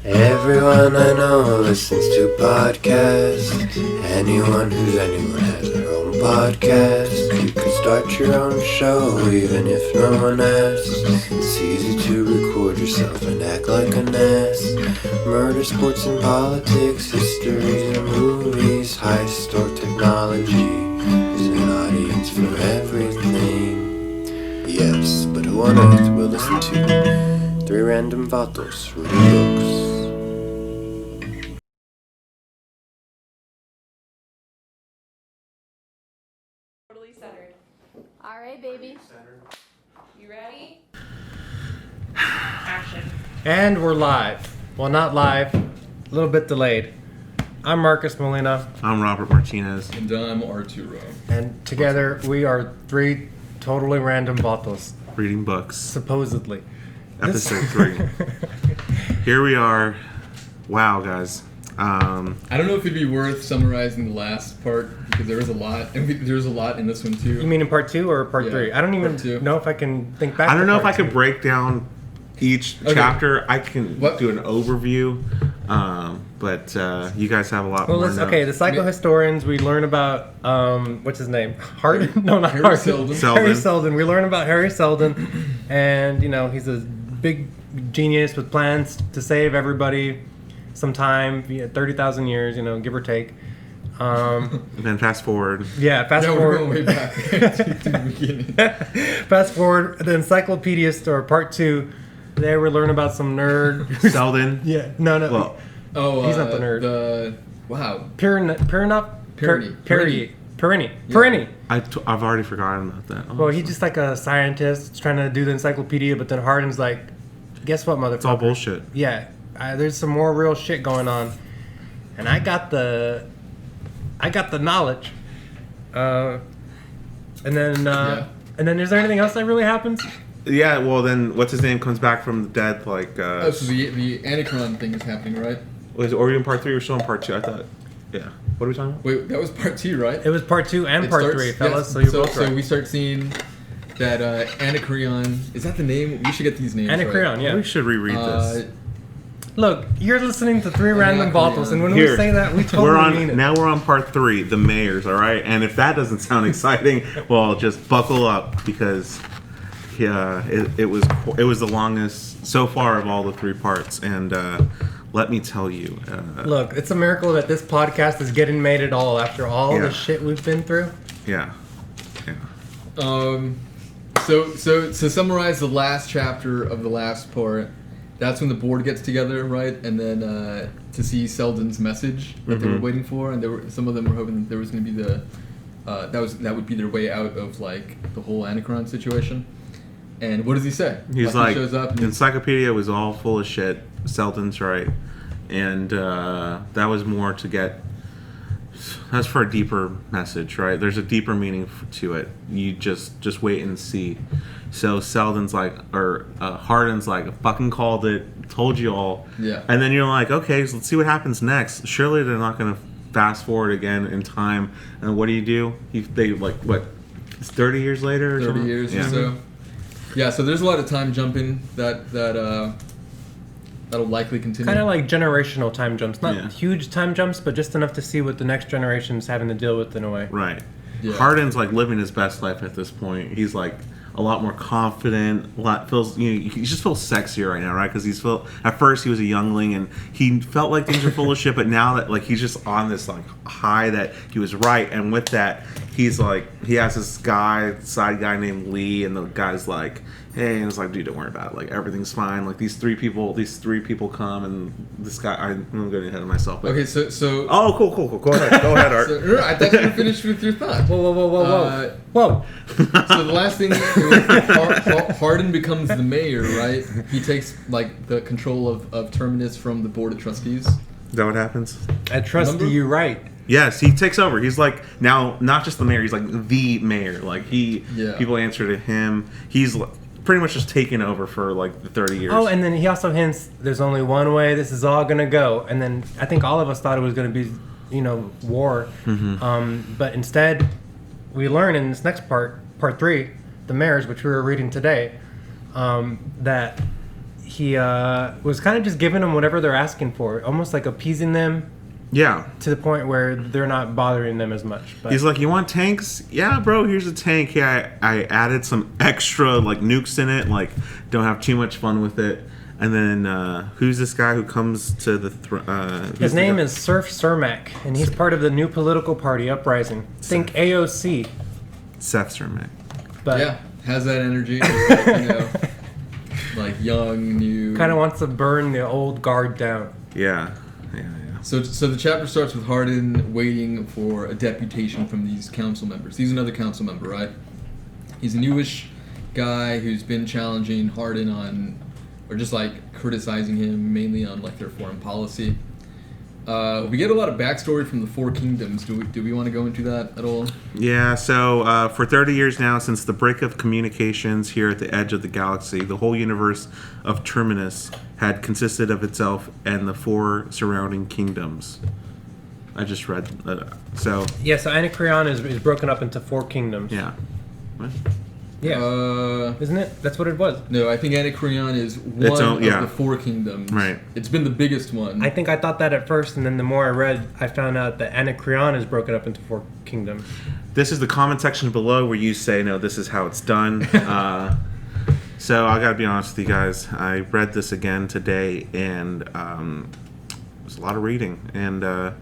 Everyone I know listens to podcasts. Anyone who's anyone has their own podcast. You could start your own show even if no one asks. It's easy to record yourself and act like an ass. Murder, sports and politics, histories and movies, heist or technology. There's an audience for everything. Yes, but who on earth will listen to three random Vatos reading books? Centered. All right, baby. You ready? Action. And we're live. Well, not live. A little bit delayed. I'm Marcus Molina. I'm Robert Martinez. And I'm Arturo. And together we are three totally random Vatos. Reading books. Supposedly. Episode 3. Here we are. Wow, guys. I don't know if it'd be worth summarizing the last part because there was a lot, and there's a lot in this one too. You mean in part 2 or part 3? I don't even know if I can think back. I don't know if I could could break down each chapter. I can do an overview, but you guys have a lot more. Okay, the psychohistorians, we learn about, what's his name? Harden? No, not Harry Seldon. Harry Seldon. We learn about Harry Seldon, and, you know, he's a big genius with plans to save everybody sometime, 30,000 years, you know, give or take. And then fast forward. Yeah, fast forward. We're going way back to the beginning. Fast forward, the Encyclopedia Store, part 2. There we learn about some nerd. Selden. Yeah, no. Well, he's not the nerd. Perini. I've already forgotten about that. Well, he's just like a scientist trying to do the encyclopedia, but then Hardin's like, guess what, motherfucker? It's all bullshit. Yeah, there's some more real shit going on, and I got the knowledge. And then is there anything else that really happens? Yeah, well then, what's his name comes back from the dead, like... so the Anachron thing is happening, right? Are we in part 3 or still in part 2? I thought... Yeah. What are we talking about? Wait, that was part 2, right? It was part 2 and part 3, fellas, yes, so you're both right. So we start seeing that Anacreon... Is that the name? We should get these names Anacreon, right. yeah. We should reread this. Look, you're listening to three random Vatos, and when we say that, we totally mean it. Now we're on part 3, the mayors, all right? And if that doesn't sound exciting, well, just buckle up because it was the longest so far of all the 3 parts, and let me tell you. Look, it's a miracle that this podcast is getting made at all after all the shit we've been through. Yeah. So to summarize the last chapter of the last part. That's when the board gets together, right? And then to see Seldon's message that they were waiting for, and some of them were hoping that there was going to be that would be their way out of like the whole Anachron situation. And what does he say? He's like, he shows up the encyclopedia was all full of shit. Seldon's right, and that was more to get. That's for a deeper message, right? There's a deeper meaning to it. You just wait and see. So Seldon's like, or Hardin's like, I fucking called it, told you all. Yeah. And then you're like, okay, so let's see what happens next. Surely they're not going to fast forward again in time. And what do? They like, what, it's 30 years later or 30 something? years or so. Yeah, so there's a lot of time jumping that'll likely continue. Kind of like generational time jumps. Not huge time jumps, but just enough to see what the next generation's having to deal with in a way. Right. Yeah. Hardin's like living his best life at this point. He's like a lot more confident. He just feels sexier right now, right? Because at first he was a youngling and he felt like things were full of shit, but now that like he's just on this like high that he was right, and with that he's like he has this side guy named Lee, and the guy's like, hey, and it's like, dude, don't worry about it. Like everything's fine. Like these three people come, and this guy. I'm getting ahead of myself. But, okay, so. Oh, cool. Go ahead, Art. I thought you were finished with your thought. Whoa. So the last thing, Hardin becomes the mayor, right? He takes like the control of Terminus from the board of trustees. Is that what happens? I trust you, right? Yes, he takes over. He's like now not just the mayor. He's like the mayor. Like people answer to him. He's pretty much just taken over for like the 30 years. Oh, and then he also hints there's only one way this is all gonna go. And then I think all of us thought it was gonna be, war. But instead, we learn in this next part 3, the mayors, which we were reading today, that he was kind of just giving them whatever they're asking for, almost like appeasing them. Yeah. To the point where they're not bothering them as much. But he's like, you want tanks? Yeah, bro, here's a tank. Yeah, I added some extra, like, nukes in it. Like, don't have too much fun with it. And then, who's this guy who comes to the... his name is Surf Cermak, and he's part of the new political party, Uprising. Think AOC. Seth Cermak. But yeah, has that energy. Just like, you know, like young, new... kind of wants to burn the old guard down. Yeah. So the chapter starts with Hardin waiting for a deputation from these council members. He's another council member, right? He's a newish guy who's been challenging Hardin on, or just like criticizing him mainly on like their foreign policy. We get a lot of backstory from the Four Kingdoms. Do we want to go into that at all? Yeah, so for 30 years now, since the break of communications here at the edge of the galaxy, the whole universe of Terminus had consisted of itself and the four surrounding kingdoms. I just read so... Yeah, so Anacreon is broken up into 4 kingdoms. Yeah. What? Yeah. Isn't it? That's what it was. No, I think Anacreon is one of the 4 kingdoms. Right. It's been the biggest one. I think I thought that at first, and then the more I read, I found out that Anacreon is broken up into 4 kingdoms. This is the comment section below where you say, no, this is how it's done. So I gotta be honest with you guys. I read this again today, and there's a lot of reading, and I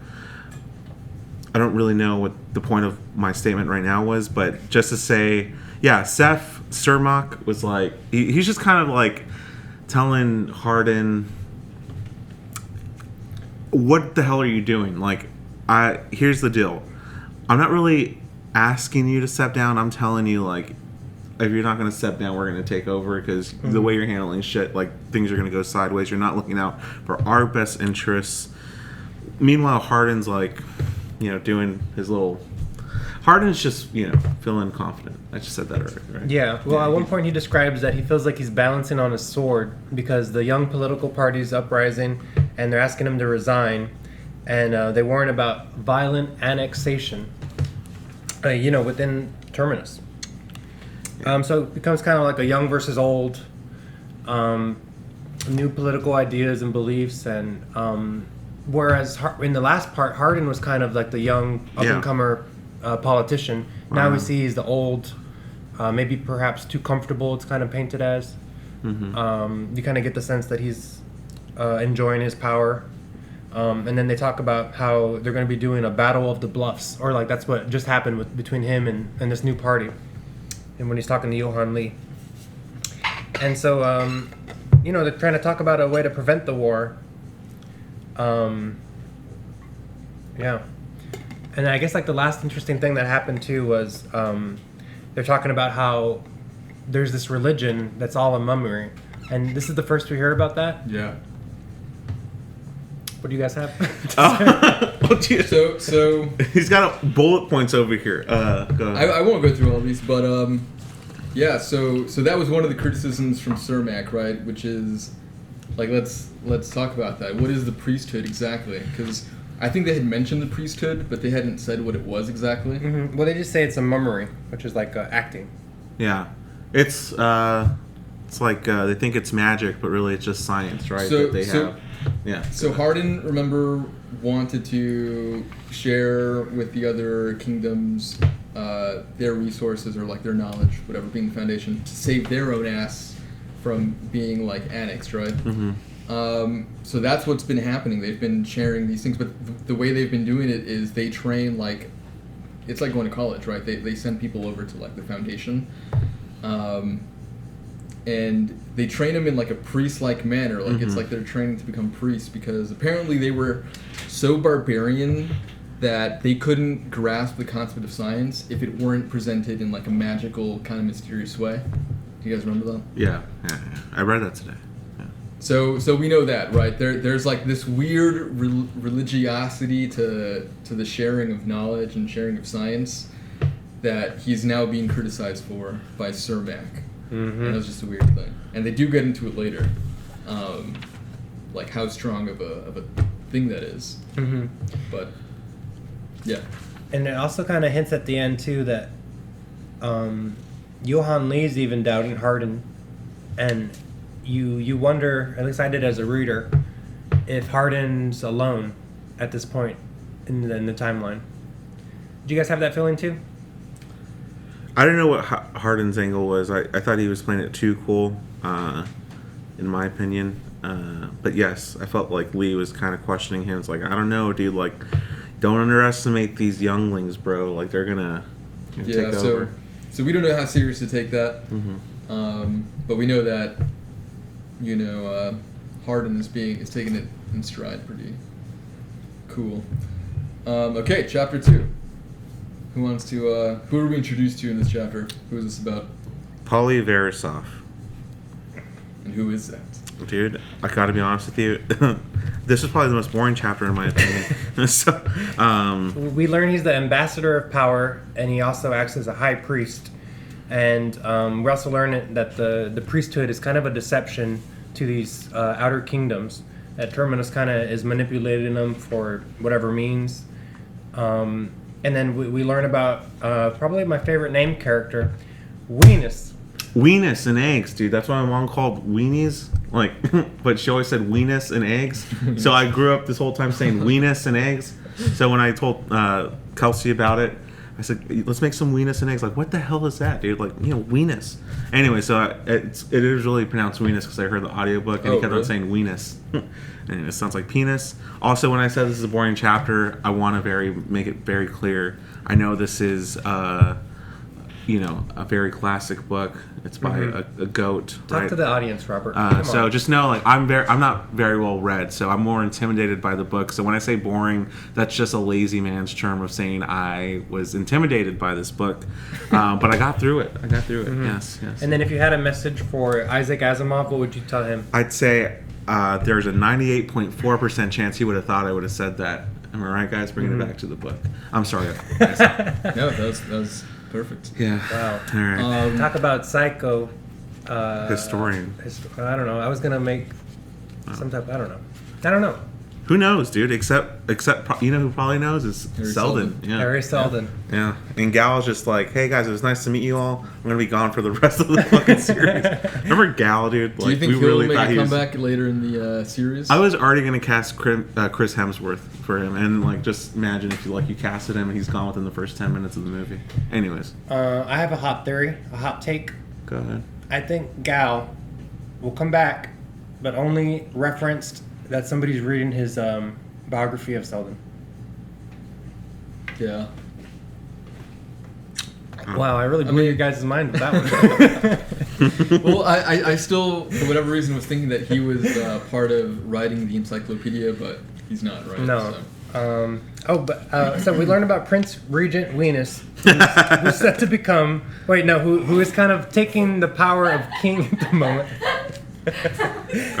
don't really know what the point of my statement right now was, but just to say, yeah, Seth Cermak was like, he's just kind of like telling Hardin, what the hell are you doing? Like, here's the deal. I'm not really asking you to step down. I'm telling you, like, if you're not going to step down, we're going to take over, because the way you're handling shit, like, things are going to go sideways. You're not looking out for our best interests. Meanwhile, Hardin's like, you know, doing his little... Hardin's just, you know, feeling confident. I just said that already, right? Yeah. Well, at one point he describes that he feels like he's balancing on a sword because the young political party's uprising and they're asking him to resign, and they warn about violent annexation, you know, within Terminus. So it becomes kind of like a young versus old, new political ideas and beliefs, and whereas in the last part, Hardin was kind of like the young up-and-comer politician. Now we see he's the old, maybe perhaps too comfortable, it's kind of painted as. You kind of get the sense that he's enjoying his power. And then they talk about how they're going to be doing a battle of the bluffs, or like that's what just happened between him and this new party. And when he's talking to Johann Lee. And so, you know, they're trying to talk about a way to prevent the war. Yeah. And I guess like the last interesting thing that happened too was they're talking about how there's this religion that's all a mummery. And this is the first we hear about that. Yeah. What do you guys have? So he's got bullet points over here. Go ahead. I won't go through all these, but yeah. So that was one of the criticisms from Cermak, right? Which is like let's talk about that. What is the priesthood exactly? Because I think they had mentioned the priesthood, but they hadn't said what it was exactly. Mm-hmm. Well, they just say it's a mummery, which is like acting. Yeah, it's like they think it's magic, but really it's just science, right? So, that they have. Yeah. So Hardin, remember, wanted to share with the other kingdoms their resources or like their knowledge, whatever, being the foundation, to save their own ass from being like annexed, right? Mm-hmm. So that's what's been happening. They've been sharing these things, but the way they've been doing it is they train like, it's like going to college, right? They send people over to like the foundation. And they train them in like a priest-like manner, like it's like they're training to become priests, because apparently they were so barbarian that they couldn't grasp the concept of science if it weren't presented in like a magical kind of mysterious way. Do you guys remember that? Yeah. I read that today. Yeah. So we know that, right? There's like this weird religiosity to the sharing of knowledge and sharing of science that he's now being criticized for by Cermak. And it was just a weird thing. And they do get into it later, like how strong of a thing that is. But yeah. And it also kind of hints at the end too that Johann Lee's even doubting Hardin, and you wonder, at least I did as a reader, if Hardin's alone at this point in the timeline. Did you guys have that feeling too? I don't know what Hardin's angle was. I thought he was playing it too cool, in my opinion. But yes, I felt like Lee was kind of questioning him. It's like, I don't know, dude. Like, don't underestimate these younglings, bro. Like, they're gonna take over. So we don't know how serious to take that. But we know that, Hardin is taking it in stride pretty cool. Okay, chapter 2. Who wants to, who are we introduced to in this chapter? Who is this about? Polly Verisov. And who is that? Dude, I gotta be honest with you. This is probably the most boring chapter in my opinion. We learn he's the ambassador of power, and he also acts as a high priest. And we also learn that the priesthood is kind of a deception to these outer kingdoms. That Terminus kind of is manipulating them for whatever means. And then we learn about probably my favorite named character, Weenus. Weenus and eggs, dude. That's why my mom called weenies. Like, but she always said weenus and eggs. So I grew up this whole time saying weenus and eggs. So when I told Kelsey about it, I said, let's make some weenus and eggs. Like, what the hell is that, dude? Like, weenus. Anyway, so it is really pronounced weenus because I heard the audiobook and he kept on saying weenus. And it sounds like penis. Also, when I said this is a boring chapter, I want to make it very clear. I know this is a very classic book. It's by a goat. Talk to the audience, Robert. So just know, like, I'm not very well read, so I'm more intimidated by the book. So when I say boring, that's just a lazy man's term of saying I was intimidated by this book. But I got through it. Yes. And then if you had a message for Isaac Asimov, what would you tell him? I'd say there's a 98.4% chance he would have thought I would have said that. Am I right, guys? Bringing it back to the book. I'm sorry. Guys. No, that was perfect. Yeah. Wow. All right. Talk about psycho. Historian. I don't know. I was gonna make some type. I don't know. Who knows, dude? Except who probably knows is Harry Selden. Yeah. Harry Selden. Yeah. And Gal's just like, hey guys, it was nice to meet you all. I'm gonna be gone for the rest of the fucking series. Remember Gal, dude? Do you think he'll make a comeback later in the series? I was already gonna cast Chris Hemsworth for him, and like, just imagine if you casted him and he's gone within the first 10 minutes of the movie. Anyways. I have a hot theory, a hot take. Go ahead. I think Gal will come back, but only referenced that somebody's reading his biography of Selden. Yeah. Wow, I really blew your guys' mind with that one. Well, I still, for whatever reason, was thinking that he was part of writing the encyclopedia, but he's not, right? No. So. So we learned about Prince Regent Weenus, who's set to become... Wait, no, who is kind of taking the power of king at the moment. All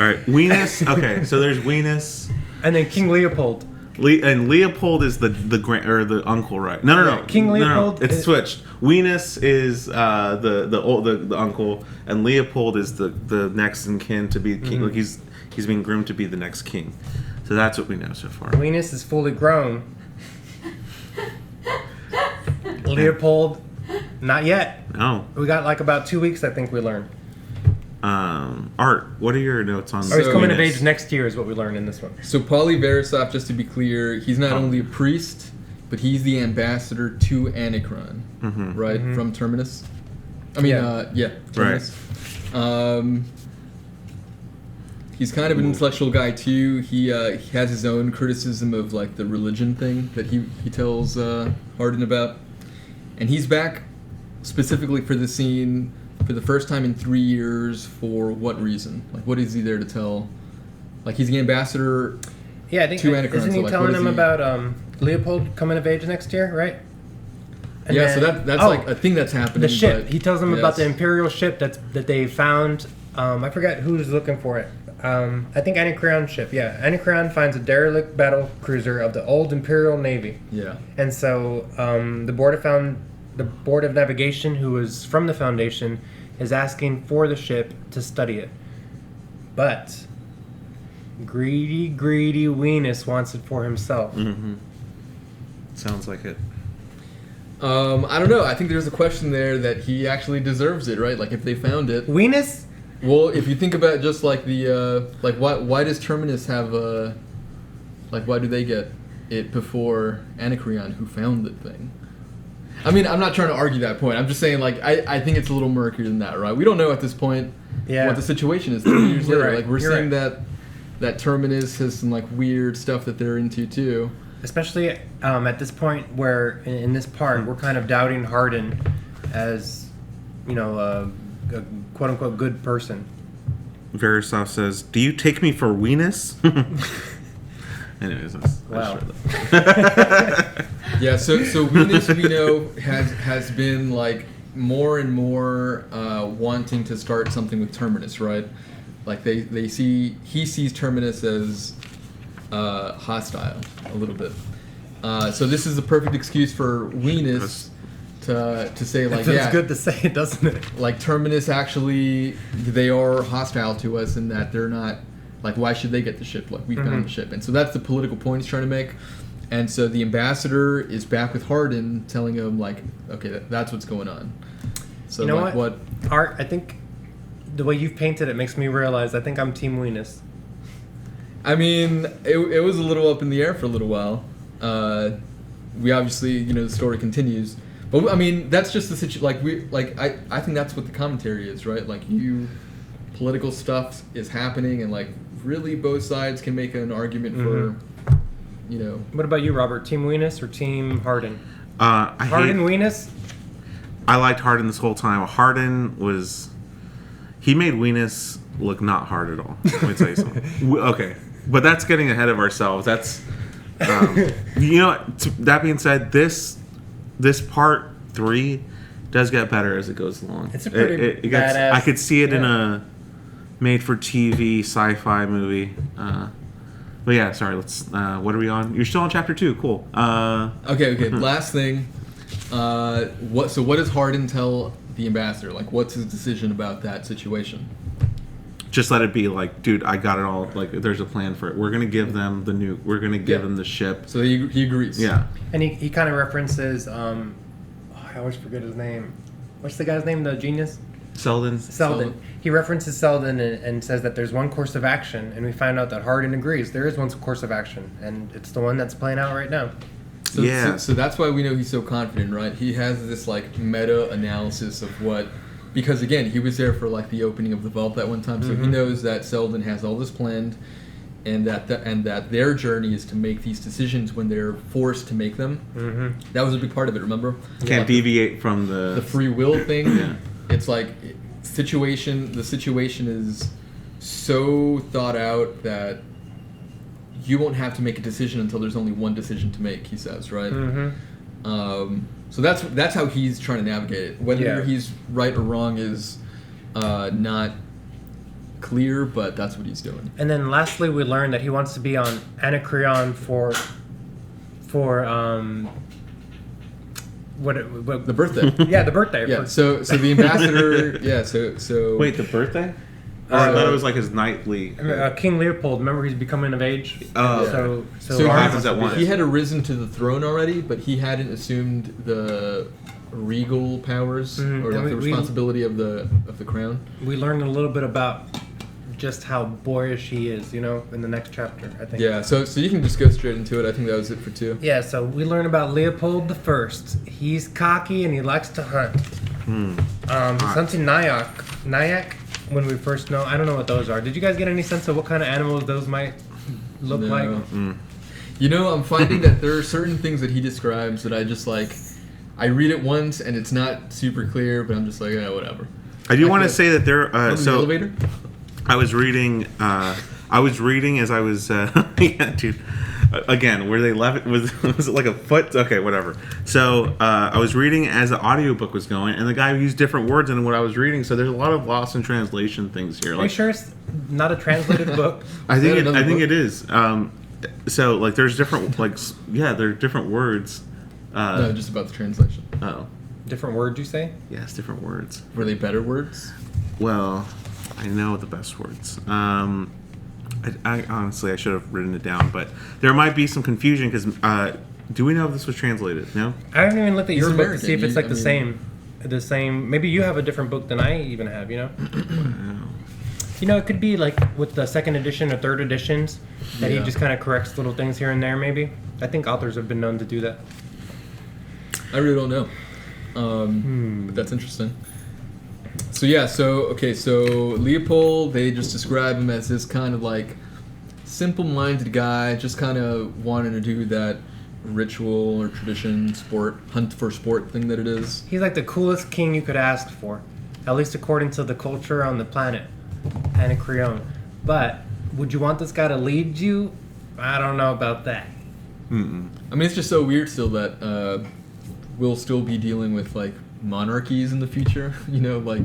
right, Weenus. Okay, so there's Weenus. And then King Leopold. And Leopold is the grand or the uncle, right? No. King Leopold. It's switched. Weenus is the uncle, and Leopold is the next in kin to be king. Like he's being groomed to be the next king. So that's what we know so far. Weenus is fully grown. Leopold, not yet. No. We got like about 2 weeks, I think we learned. Art, what are your notes on? He's coming of age next year is what we learned in this one. So Polly Verisov, just to be clear, he's not only a priest, but he's the ambassador to Anachron, right? From Terminus. I mean, Terminus. Right. He's kind of an intellectual guy too. He has his own criticism of like the religion thing that he tells Hardin about, and he's back specifically for the scene for the first time in 3 years. For what reason? Like, what is he there to tell? Like, he's the ambassador. Yeah, I think to Anachron. Isn't he telling him about Leopold coming of age next year, right? And yeah, then, so that's like a thing that's happening. The ship. He tells them about the Imperial ship that they found. I forgot who's looking for it. I think Anachron ship. Yeah, Anachron finds a derelict battle cruiser of the old Imperial Navy. Yeah. And so the Board of Navigation, who was from the Foundation, is asking for the ship to study it. But greedy Weenus wants it for himself. Sounds like it. I don't know. I think there's a question there that he actually deserves it, right? Like, if they found it. Weenus Well, if you think about just like the like why does Terminus have like why do they get it before Anacreon, who found the thing? I mean, I'm not trying to argue that point. I'm just saying, like, I think it's a little murkier than that, right? We don't know at this point what the situation is 30 years later. Right. Like, we're You're seeing right. that Terminus has some, like, weird stuff that they're into, too. Especially at this point where, in this part, we're kind of doubting Hardin as, you know, a quote-unquote good person. Verisov says, "Do you take me for weenus?" Anyways, Wow. Yeah, so Venus, we know, has been, like, more and more wanting to start something with Terminus, right? Like, he sees Terminus as hostile a little bit. So this is the perfect excuse for Venus to say, like, That's good to say, doesn't it? like, Terminus actually, they are hostile to us in that they're not, like, why should they get the ship? Like, we found the ship. And so that's the political point he's trying to make. And so the ambassador is back with Hardin, telling him, like, okay, that's what's going on. So, You know like, what? Art, I think the way you've painted it makes me realize I think I'm Team Weenus. I mean, it was a little up in the air for a little while. We obviously, you know, the story continues. But, I mean, that's just the situation. Like, I think that's what the commentary is, right? Like, political stuff is happening, and, like, really both sides can make an argument for, you know. What about you, Robert? Team Weenus or Team Hardin? Hardin Weenus? I liked Hardin this whole time. Hardin he made Weenus look not hard at all. Let me tell you something. Okay, but that's getting ahead of ourselves. That's you know. That being said, this part 3 does get better as it goes along. It's a pretty it gets, badass. I could see it in a made-for-TV sci-fi movie. But yeah, sorry. Let's. What are we on? You're still on chapter 2. Cool. Okay. Last thing. What does Hardin tell the ambassador? Like, what's his decision about that situation? Just let it be. Like, dude, I got it all. Like, there's a plan for it. We're gonna give them the nuke. We're gonna give them the ship. So he agrees. Yeah. And he kind of references, I always forget his name. What's the guy's name, the genius? Selden. He references Selden and says that there's one course of action, and we find out that Hardin agrees. There is one course of action, and it's the one that's playing out right now. So that's why we know he's so confident, right? He has this, like, meta-analysis of what... Because, again, he was there for, like, the opening of the vault that one time, so he knows that Selden has all this planned, and that their journey is to make these decisions when they're forced to make them. That was a big part of it, remember? Can't deviate from the free will thing. Yeah. It's like the situation is so thought out that you won't have to make a decision until there's only one decision to make, he says, right? So that's how he's trying to navigate it. Whether he's right or wrong is not clear, but that's what he's doing. And then lastly, we learn that he wants to be on Anacreon for The birthday. Yeah, the birthday. Yeah. So the ambassador. Yeah. So. Wait, the birthday? Or I thought it was like his nightly. King Leopold. Remember, he's becoming of age. Oh. So So happens at once. He had arisen to the throne already, but he hadn't assumed the regal powers or like the responsibility of the crown. we learned a little bit about just how boyish he is, you know, in the next chapter, I think. Yeah, so you can just go straight into it. I think that was it for 2. Yeah, so we learn about Leopold the First. He's cocky and he likes to hunt. He's hunting Nyack when we first know. I don't know what those are. Did you guys get any sense of what kind of animals those might look like? You know, I'm finding that there are certain things that he describes that I just like. I read it once and it's not super clear, but I'm just like, yeah, whatever. I do want to say that there. The elevator. I was reading as I was. Yeah, dude. Again, were they left? Was it like a foot? Okay, whatever. So I was reading as the audiobook was going, and the guy used different words than what I was reading. So there's a lot of lost in translation things here. Are you sure it's not a translated book? I think it is. So like, there's different there are different words. No, just about the translation. Oh, Different words, you say? yes, different words. Were they better words? Well, I know the best words. I honestly, I should have written it down, but there might be some confusion because do we know if this was translated? No? I haven't even looked at your He's book to see if it's American. like the same. Maybe you have a different book than I even have, you know? Wow. You know, it could be like with the second edition or third editions that he just kind of corrects little things here and there. Maybe I think authors have been known to do that. I really don't know, but that's interesting. So yeah, so Leopold, they just describe him as this kind of like simple-minded guy, just kind of wanting to do that ritual or tradition, hunt for sport thing that it is. He's like the coolest king you could ask for, at least according to the culture on the planet, Anacreon. But would you want this guy to lead you? I don't know about that. Mm-mm. I mean, it's just so weird still that we'll still be dealing with like monarchies in the future. You know, like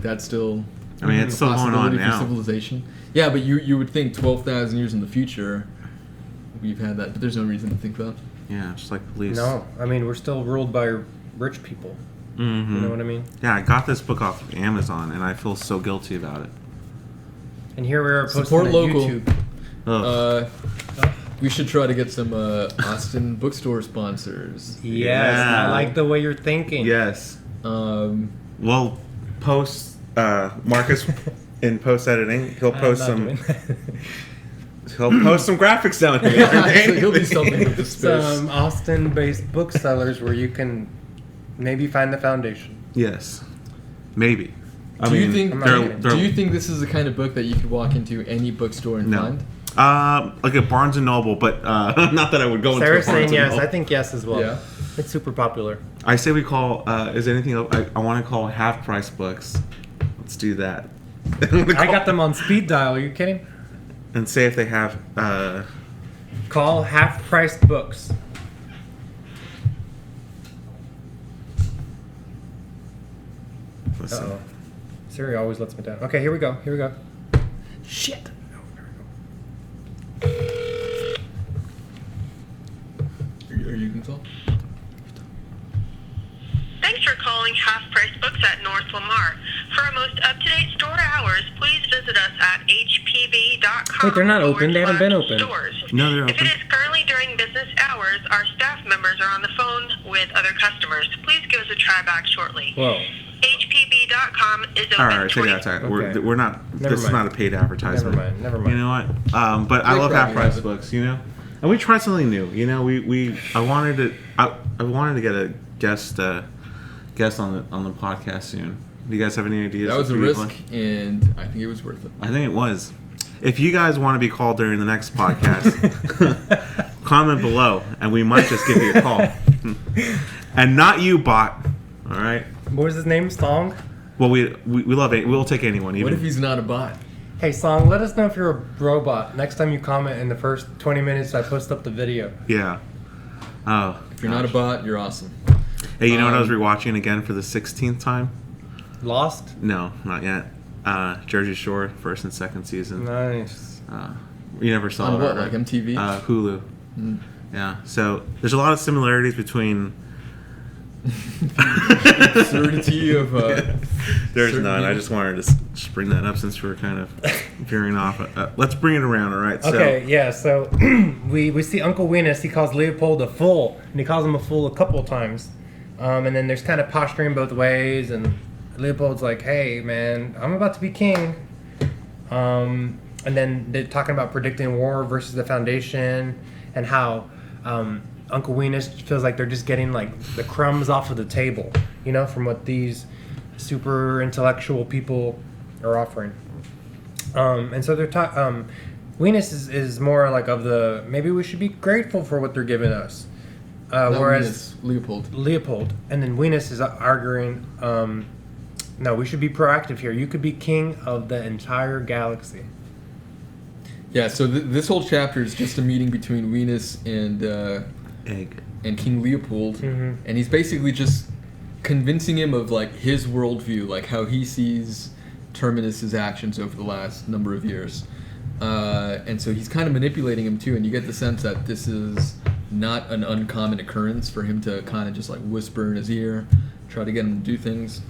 that's still. I mean, it's still going on now. For civilization. Yeah, but you would think 12,000 years in the future, we've had that, but there's no reason to think that. Yeah, just like police. No, I mean, we're still ruled by rich people. Mm-hmm. You know what I mean? Yeah, I got this book off of Amazon, and I feel so guilty about it. And here we are posting Support on local. YouTube. We should try to get some Austin bookstore sponsors. Yes, Yeah. I like the way you're thinking. Yes. Well, Marcus in post editing, he'll post some. He'll post some graphics down here. So he'll do something with the space. Some Austin-based booksellers where you can maybe find the foundation. Yes, maybe. Do you they're, think this is the kind of book that you could walk into any bookstore and find? Like at Barnes and Noble, but not that I would go into. Sarah's a Barnes saying and yes. Noble. I think yes as well. Yeah. It's super popular. I say we call. Is anything? I want to call half-price books. Let's do that. I got them on speed dial. Are you kidding? And say if they have. Call half-priced books. Listen. Uh-oh. Siri always lets me down. Okay, here we go. Shit. Are you Gonzalo? Thanks for calling Half Price Books at North Lamar. For our most up-to-date store hours, please visit us at hpb.com. Wait, they're not open. They haven't been open. Stores. No, they're If open. it is currently during business hours, our staff members are on the phone with other customers. Please give us a try back shortly. Whoa. hpb.com is open All right, take 20. that time. Okay. We're not. Never This is mind. not a paid advertisement. Never mind. You know what? But I love half-price books. You know, and we tried something new. You know, I wanted to get a guest on the podcast soon. Do you guys have any ideas? That was a of who you'd risk, like? and I think it was worth it. I think it was. If you guys want to be called during the next podcast, comment below, and we might just give you a call. And not you, bot. All right. What was his name? Song? Well, we love it. We'll take anyone. Even What if he's not a bot? Hey, Song, let us know if you're a robot next time you comment in the first 20 minutes I post up the video. Yeah. Oh. If you're not a bot, you're awesome. Hey, you know what I was rewatching again for the 16th time? Lost? No, not yet. Jersey Shore, first and second season. Nice. You never saw On it, what, right? like MTV? Hulu. Yeah. So there's a lot of similarities between. Absurdity of. There's certain none. I people. just wanted to just bring that up since we're kind of veering off. Let's bring it around, all right? So, Okay, yeah, so we see Uncle Weenus, he calls Leopold a fool, and he calls him a fool a couple of times. And then there's kind of posturing both ways, and Leopold's like, hey, man, I'm about to be king. And then they're talking about predicting war versus the Foundation, and how Uncle Weenus feels like they're just getting like the crumbs off of the table, you know, from what these super intellectual people are offering. And so they're talking. Weenus is more like of the maybe we should be grateful for what they're giving us, whereas Leopold. and then Weenus is arguing, no, we should be proactive here. You could be king of the entire galaxy. Yeah, so this whole chapter is just a meeting between Weenus and King Leopold, and he's basically just convincing him of like his worldview, like how he sees Terminus's actions over the last number of years, and so he's kind of manipulating him too. And you get the sense that this is not an uncommon occurrence for him to kind of just like whisper in his ear, try to get him to do things.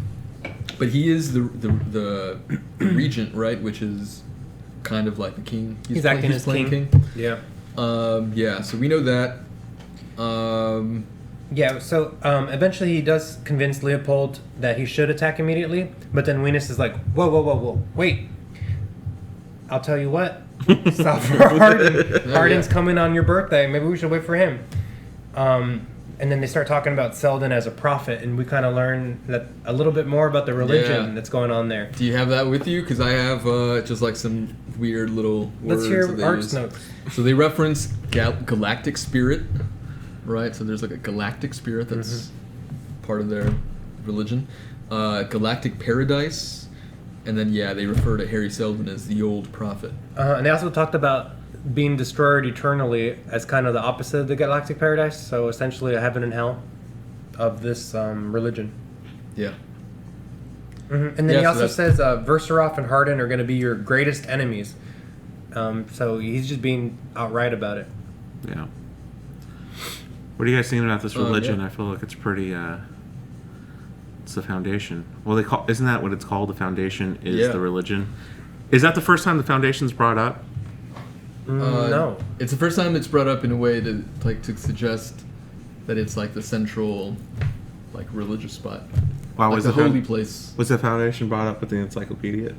But he is the regent, right? Which is kind of like the king. He's acting as playing king. Yeah. Yeah. So we know that. Yeah, so eventually he does convince Leopold that he should attack immediately, but then Venus is like, whoa, wait. I'll tell you what. Stop for Hardin. Hardin's coming on your birthday. Maybe we should wait for him. And then they start talking about Selden as a prophet, and we kind of learn that a little bit more about the religion that's going on there. Do you have that with you? Because I have just like some weird little words. Let's hear that they Art's use. notes. So they reference galactic spirit, right? So there's like a galactic spirit that's part of their religion. Galactic paradise, and then they refer to Harry Selden as the old prophet. And they also talked about being destroyed eternally as kind of the opposite of the galactic paradise. So essentially a heaven and hell of this religion. Yeah. And then he also says Verseroff and Hardin are going to be your greatest enemies. So he's just being outright about it. Yeah. What are you guys thinking about this religion? I feel like it's pretty. It's the foundation. Well, isn't that what it's called? The foundation is the religion. Is that the first time the foundation's brought up? No. It's the first time it's brought up in a way to suggest that it's like the central, like religious spot. Wow, like was the holy place. Was the foundation brought up with the encyclopedia?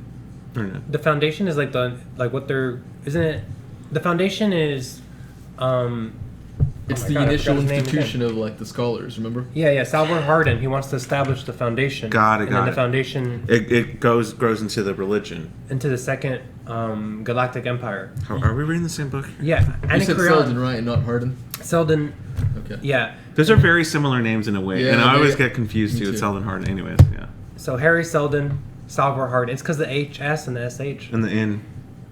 Or no? The foundation is isn't it? The foundation is. It's the initial institution of like the scholars. Remember? Yeah. Salvador Hardin. He wants to establish the foundation. Got it. And then the foundation. It grows into the religion. Into the second galactic empire. Are we reading the same book? Yeah. You said Selden, right, and not Hardin? Selden. Okay. Yeah. Those are very similar names in a way, and I always get confused too. It's Selden Hardin, anyways. Yeah. So Harry Selden, Salvador Hardin. It's because the HS and the SH. And the N.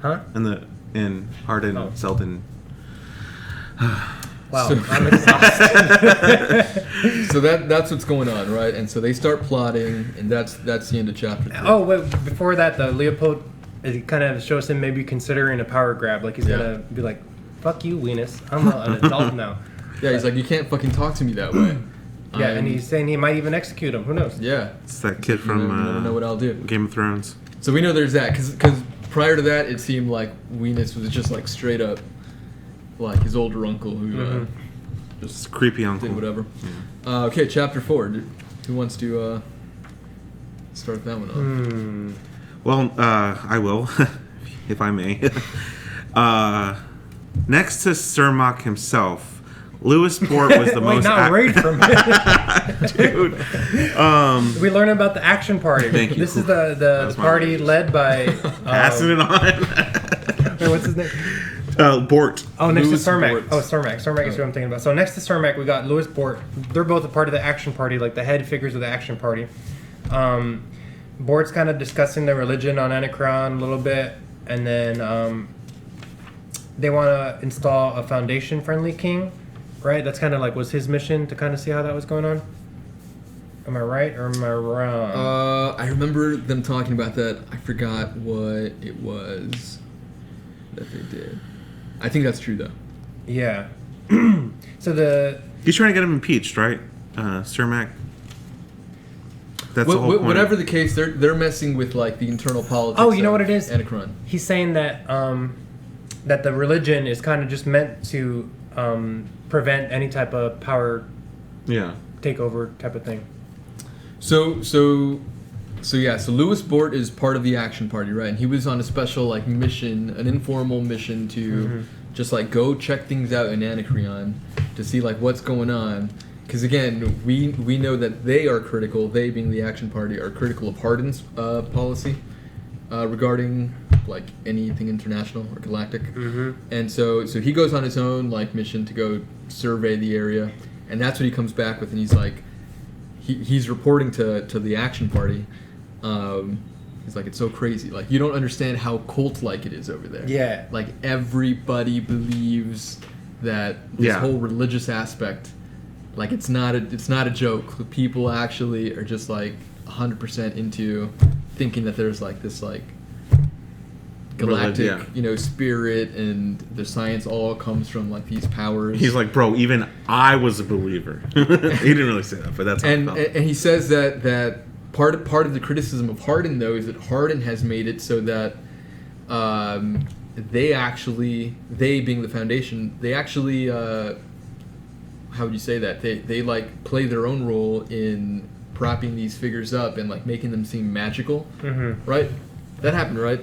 Huh? And the N. Hardin, Selden. Wow, I'm exhausted. So that's what's going on, right? And so they start plotting, and that's the end of chapter 3. Oh, wait, before that, the Leopold, it kind of shows him maybe considering a power grab. Like he's gonna be like, "Fuck you, Venus. I'm an adult now." Yeah, he's like, "You can't fucking talk to me that way." Yeah, and he's saying he might even execute him. Who knows? Yeah, it's that kid from I don't know what I'll do. Game of Thrones. So we know there's that, because prior to that, it seemed like Venus was just like straight up, like his older uncle who just creepy uncle did whatever. Yeah. Okay, chapter 4. Who wants to start that one off? Well, I will, if I may. Next to Cermak himself, Louis Port was the most. Not read from it, dude. We learn about the action party. Thank you. This is the party led by passing it on. Wait, what's his name? Bort. Oh, next Louis to Cermak. Bort. Oh, Cermak. Cermak is what I'm thinking about. So next to Cermak, we got Louis Bort. They're both a part of the action party, like the head figures of the action party. Bort's kind of discussing the religion on Anachron a little bit, and then they want to install a foundation-friendly king, right? That's kind of like was his mission to kind of see how that was going on. Am I right or am I wrong? I remember them talking about that. I forgot what it was that they did. I think that's true, though. Yeah. So he's trying to get him impeached, right? Cermak. That's the whole point. Whatever the case, they're messing with like the internal politics. Oh, you know what it is? Anachron. He's saying that that the religion is kind of just meant to prevent any type of power takeover type of thing. So Louis Bort is part of the action party, right? And he was on a special like mission, an informal mission to just like go check things out in Anacreon to see like what's going on. Because again, we know that they are critical. They, being the action party, are critical of Hardin's policy regarding like anything international or galactic. And so he goes on his own like mission to go survey the area, and that's what he comes back with, and he's like. He's reporting to the action party. He's like, it's so crazy. Like, you don't understand how cult-like it is over there. Yeah. Like, everybody believes that this whole religious aspect, like, it's not a joke. People actually are just, like, 100% into thinking that there's, like, this, like, galactic, spirit, and the science all comes from like these powers. He's like, bro, even I was a believer. He didn't really say that, but that's how and he says that part of the criticism of Hardin though is that Hardin has made it so that they being the foundation, they actually how would you say that? They like play their own role in propping these figures up and like making them seem magical, right? That happened, right?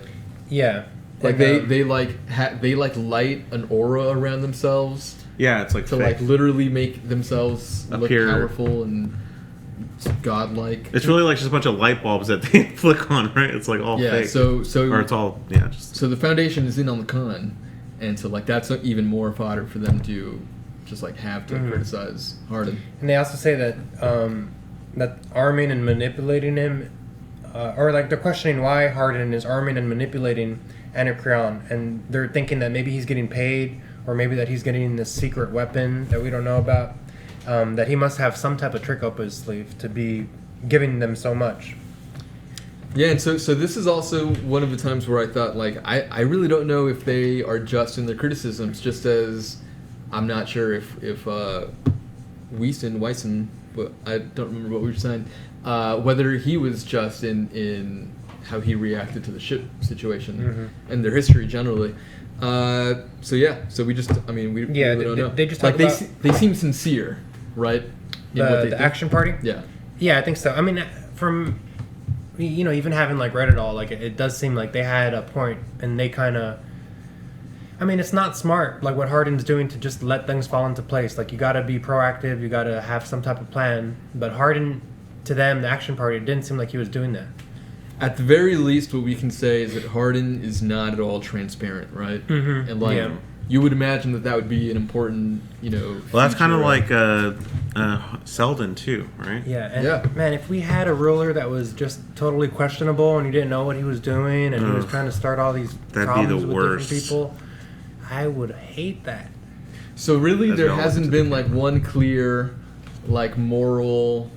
Yeah. Like And, they light an aura around themselves Yeah, it's like to fake. like literally make themselves Appear. look powerful and godlike. It's really like just a bunch of light bulbs that they flick on, right? It's like all Yeah, fake. so or it's all just so the Foundation is in on the con, and so like that's even more fodder for them to just like have to criticize Hardin. And they also say that that arming and manipulating him, or like they're questioning why Hardin is arming and manipulating Anacreon, and they're thinking that maybe he's getting paid, or maybe that he's getting this secret weapon that we don't know about. That he must have some type of trick up his sleeve to be giving them so much. Yeah, and so this is also one of the times where I thought, like, I really don't know if they are just in their criticisms, just as I'm not sure if Weissen, but I don't remember what we were saying, whether he was just in how he reacted to the ship situation and their history generally. So we just, I mean, we really don't know. They just like talk they seem sincere, right? In what they The think. action party. Yeah. Yeah, I think so. I mean, from even having like read it all, like it does seem like they had a point, and they kind of. I mean, it's not smart like what Hardin's doing to just let things fall into place. Like you got to be proactive, you got to have some type of plan. But Hardin, to them, the action party, it didn't seem like he was doing that. At the very least, what we can say is that Hardin is not at all transparent, right? Mm-hmm. And like, Yeah. you would imagine that would be an important, well, that's kind of feature like Selden too, right? Yeah, and Yeah. man, if we had a ruler that was just totally questionable and you didn't know what he was doing and he was trying to start all these That'd be problems the with worst. different people, I would hate that. So really, That's there relevant hasn't to been the like one clear, like moral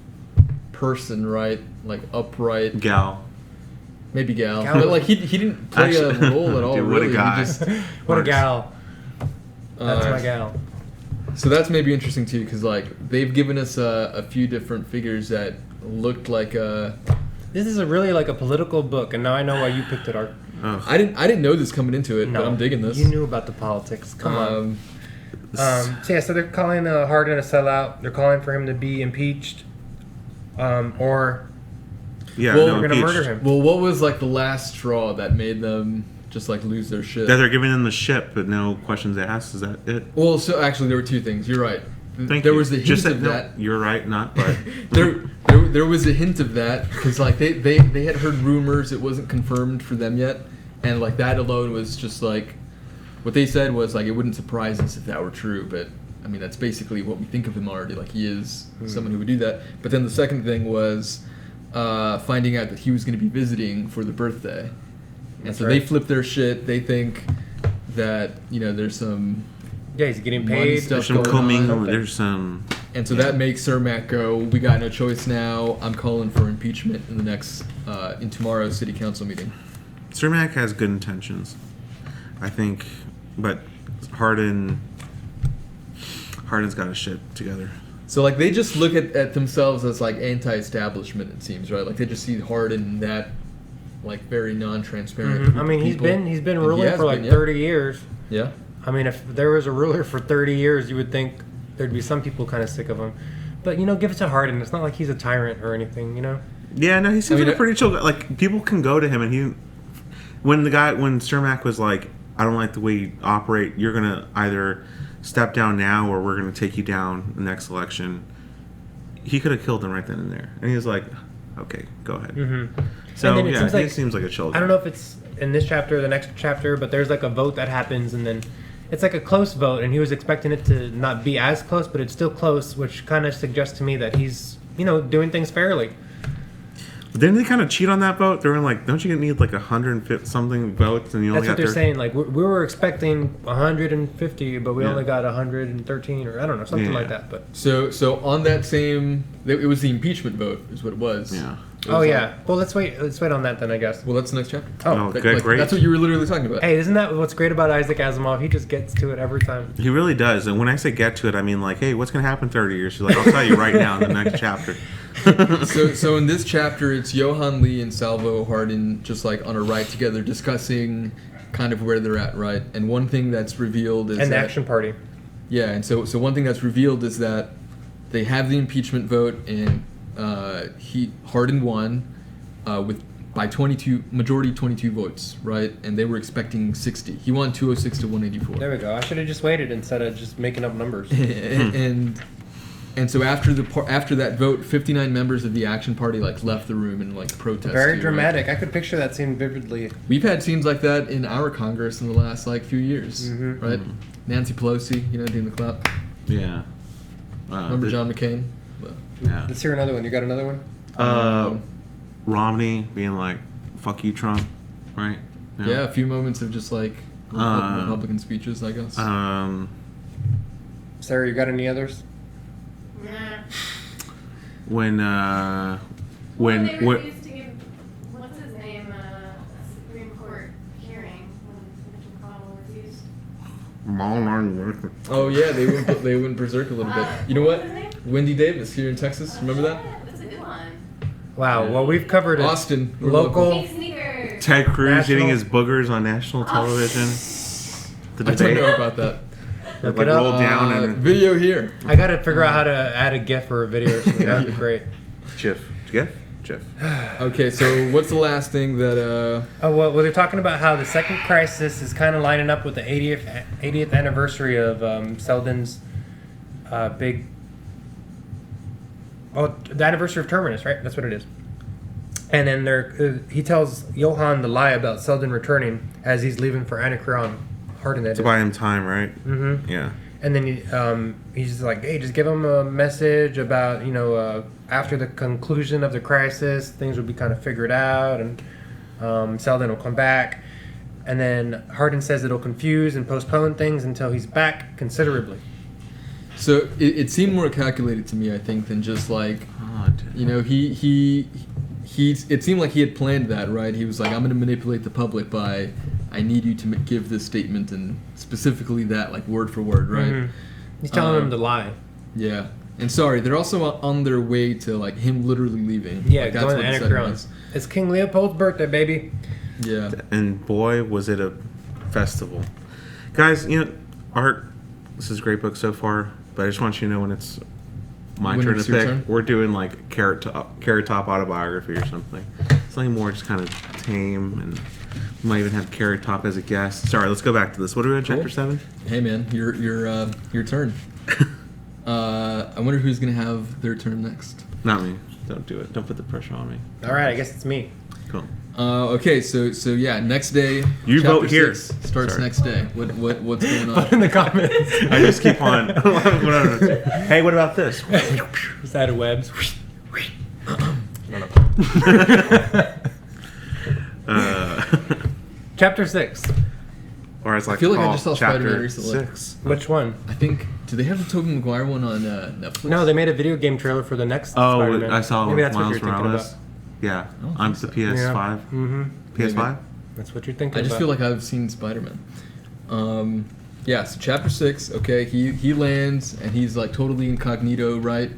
person, right? Like upright, Gal. maybe Gal, Gal- but like he didn't play a role at all. Dude, what a really, guy. He just, What a Works. gal. That's Uh, my gal. So that's maybe interesting too, because like they've given us a few different figures that looked like This is really like a political book, and now I know why you picked it, Art. Oh. I didn't know this coming into it, but I'm digging this. You knew about the politics. Come on. So they're calling Hardin a sellout. They're calling for him to be impeached, or Yeah, Well, no, we're gonna impeached. murder him. Well, what was like the last straw that made them just like lose their shit? That they're giving them the ship, but no questions asked. Is that it? Well, so actually there were two things. You're right. Thank there you. was the hint Just of no, that. You're right, not but. There was a hint of that because like they had heard rumors. It wasn't confirmed for them yet, and like that alone was just like what they said was like it wouldn't surprise us if that were true. But I mean that's basically what we think of him already. Like he is someone who would do that. But then the second thing was finding out that he was going to be visiting for the birthday, and That's so right. they flip their shit. They think that there's some yeah, he's getting money paid. stuff There's some going combing. on. There's some. And so that makes Cermak go, we got no choice now. I'm calling for impeachment in the next, in tomorrow's city council meeting. Cermak has good intentions, I think, but Hardin's got his shit together. So like they just look at themselves as like anti-establishment, it seems, right? Like they just see Hardin that like very non-transparent. group I mean, of he's people. been And he ruling has for like been, 30 years. Yeah. I mean, if there was a ruler for 30 years, you would think there'd be some people kind of sick of him. But, give it to Hardin. It's not like he's a tyrant or anything, Yeah, no, he seems I mean, like a pretty chill guy. Like, people can go to him, and when Cermak was like, I don't like the way you operate, you're going to either step down now or we're going to take you down the next election, he could have killed him right then and there. And he was like, okay, go ahead. Mm-hmm. So, And then it yeah, seems he like- seems like a chill guy. I don't know if it's in this chapter or the next chapter, but there's like a vote that happens, and then it's like a close vote, and he was expecting it to not be as close, but it's still close, which kind of suggests to me that he's, doing things fairly. Didn't they kind of cheat on that vote? They were like, don't you need like 150 something votes, and you only That's got what they're 30? saying. Like, we were expecting 150, but we Yeah. only got 113, or I don't know, something Yeah. like that. But So on that same, it was the impeachment vote is what it was. Yeah. It was well, let's wait on that then, I guess. well, that's the next chapter. Oh, okay, great. That's what you were literally talking about. Hey, isn't that what's great about Isaac Asimov? He just gets to it every time. He really does. And when I say get to it, I mean like, hey, what's going to happen in 30 years? She's like, I'll tell you right now in the next chapter. So in this chapter, it's Johann Lee and Salvo Hardin just like on a ride together discussing kind of where they're at, right? And one thing that's revealed is And the that, action party. Yeah, and so one thing that's revealed is that they have the impeachment vote, and Hardin won by 22 votes, right? And they were expecting 60. He won 206 to 184. There we go. I should have just waited instead of just making up numbers. and so after that vote, 59 members of the Action Party left the room and protested. Very dramatic. Right? I could picture that scene vividly. We've had scenes like that in our Congress in the last few years, right? Mm-hmm. Nancy Pelosi, doing the clap. Yeah. Remember John McCain? Well, yeah. Let's hear another one. You got another one? Romney being like, "Fuck you, Trump," right? Yeah, a few moments of just Republican speeches, I guess. Sarah, you got any others? When they refused to give what's his name a Supreme Court hearing when Mitch McConnell refused. Oh yeah, they went berserk a little bit. You know what? Wendy Davis here in Texas. Remember that? That's a good one. Wow. Well, we've covered it. Austin, local. Pink sneakers. Ted Cruz National. eating his boogers on national television. The I don't debate. know about that. Look it up. rolled down and Video here. I got to figure out how to add a GIF or a video or something. That would be great. GIF. Okay, so what's the last thing that Well, they're talking about how the second crisis is kind of lining up with the 80th anniversary of Selden's big... Oh, the anniversary of Terminus, right? That's what it is. And then he tells Johan the lie about Selden returning as he's leaving for Anacreon. Hardin, to buy him time, right? Mm-hmm. Yeah. And then he's like, hey, just give him a message about, after the conclusion of the crisis, things will be kind of figured out, and Selden will come back. And then Hardin says it'll confuse and postpone things until he's back considerably. So it seemed more calculated to me, I think, than just it seemed like he had planned that, right? He was like, I'm going to manipulate the public by, I need you to give this statement, and specifically that, word for word, right? Mm-hmm. He's telling him to lie. Yeah. And sorry, they're also on their way to, him literally leaving. Yeah, that's going what to the setting Anacreon. was. It's King Leopold's birthday, baby. Yeah. And boy, was it a festival. Guys, Art, this is a great book so far, but I just want you to know when it's my When turn it's to your pick, turn? we're doing Carrot Top autobiography or something. Something more just kind of tame, and we might even have Carrot Top as a guest. Sorry, let's go back to this. What are we on, chapter 7? Hey man, your turn. I wonder who's gonna have their turn next. Not me. Don't do it. Don't put the pressure on me. All right, I guess it's me. Cool. Okay, so yeah, next day. You chapter vote here. 6 starts Sorry. next day. What's going on? Put in the comments. I just keep on. Hey, what about this? Is that a webs? Chapter 6. Or it's I feel like I called just saw chapter Spider-Man recently. 6. Which one? I think. Do they have the Tobey Maguire one on Netflix? No, they made a video game trailer for the next Oh, Spider-Man. I saw Maybe that's Miles what you're thinking Morales. about. Yeah, don't on think the so. PS5. Yeah. Mm-hmm. PS5? That's what you're thinking I just about. feel like I've seen Spider-Man. Yeah, so chapter 6, okay, he lands and he's totally incognito, right?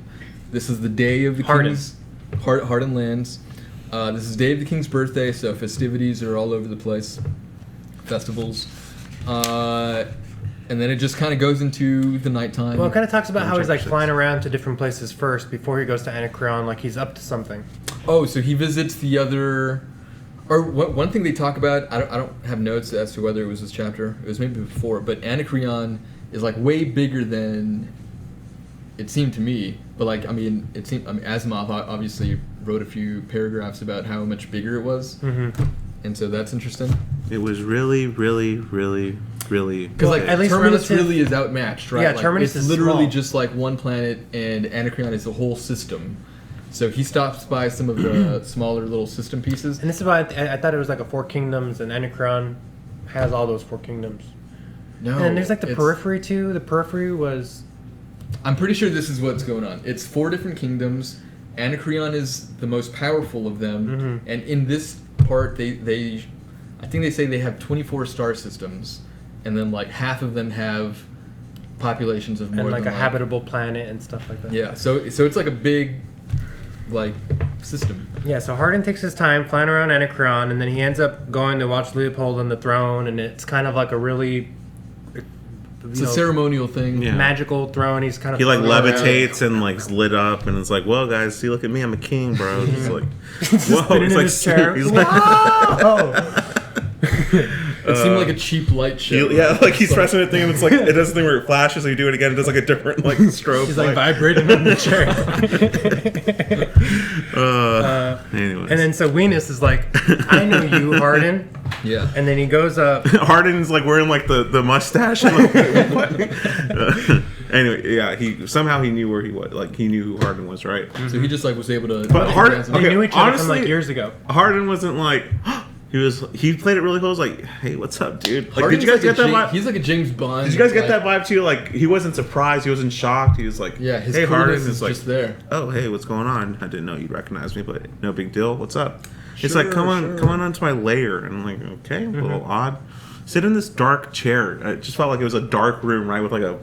This is the day of the Hardin. king's Hardin lands. This is the day of the king's birthday, so festivities are all over the place. Festivals. And then it just kind of goes into the nighttime. Well, it kind of talks about how he's chapter 6. flying around to different places first before he goes to Anacreon, like he's up to something. Oh, so he visits the other... Or one thing they talk about, I don't have notes as to whether it was this chapter, it was maybe before, but Anacreon is way bigger than it seemed to me. But Asimov obviously wrote a few paragraphs about how much bigger it was. Mm-hmm. And so that's interesting. It was really, really, really, really... Because at least Terminus relative- really is outmatched, right? Yeah, Terminus it's is literally small. just one planet, and Anacreon is a whole system. So he stops by some of the smaller little system pieces. And this is why I thought it was like a 4 kingdoms, and Anacreon has all those 4 kingdoms. No, And there's the it's- periphery too. The periphery was... I'm pretty sure this is what's going on. It's 4 different kingdoms. Anacreon is the most powerful of them, Mhm. and in this part, I think they say they have 24 star systems, and then half of them have populations of more and than a habitable planet and stuff like that. Yeah, so it's a big system. Yeah, so Hardin takes his time flying around Anacreon, and then he ends up going to watch Leopold on the throne, and it's kind of like a really It's a ceremonial thing. Yeah. magical throne. He's kind of He like floating around. levitates and like is lit up, and it's like, well, guys, see, look at me, I'm a king, bro. It's like, whoa, spinning he's in like, his chair. he's like, Whoa! It seemed like a cheap light show. yeah, like he's pressing the thing, and it's like it does the thing where it flashes, so you do it again, it does like a different like strobe. He's like vibrating in the chair. Anyways, And then so Venus is like, I know you, Hardin. Yeah. And then he goes up. Hardin's like wearing like the mustache. And, like, what? Anyway, yeah, he knew where he was. Like he knew who Hardin was, right? So he just like was able to. But Hardin, They okay, knew each other from honestly, like years ago. Hardin wasn't like he played it really close. Like, hey, what's up, dude? Like, Hardin's did you guys like get that vibe? He's like a James Bond. Did you guys get that vibe too? Like, he wasn't surprised. He wasn't shocked. He was like, Yeah, his hey, Hardin coolness is like, just there. oh, hey, what's going on? I didn't know you'd recognize me, but no big deal. What's up? It's Sure, like, come on onto my lair. And I'm like, okay, a little odd. Sit in this dark chair. It just felt like it was a dark room, right? With like a.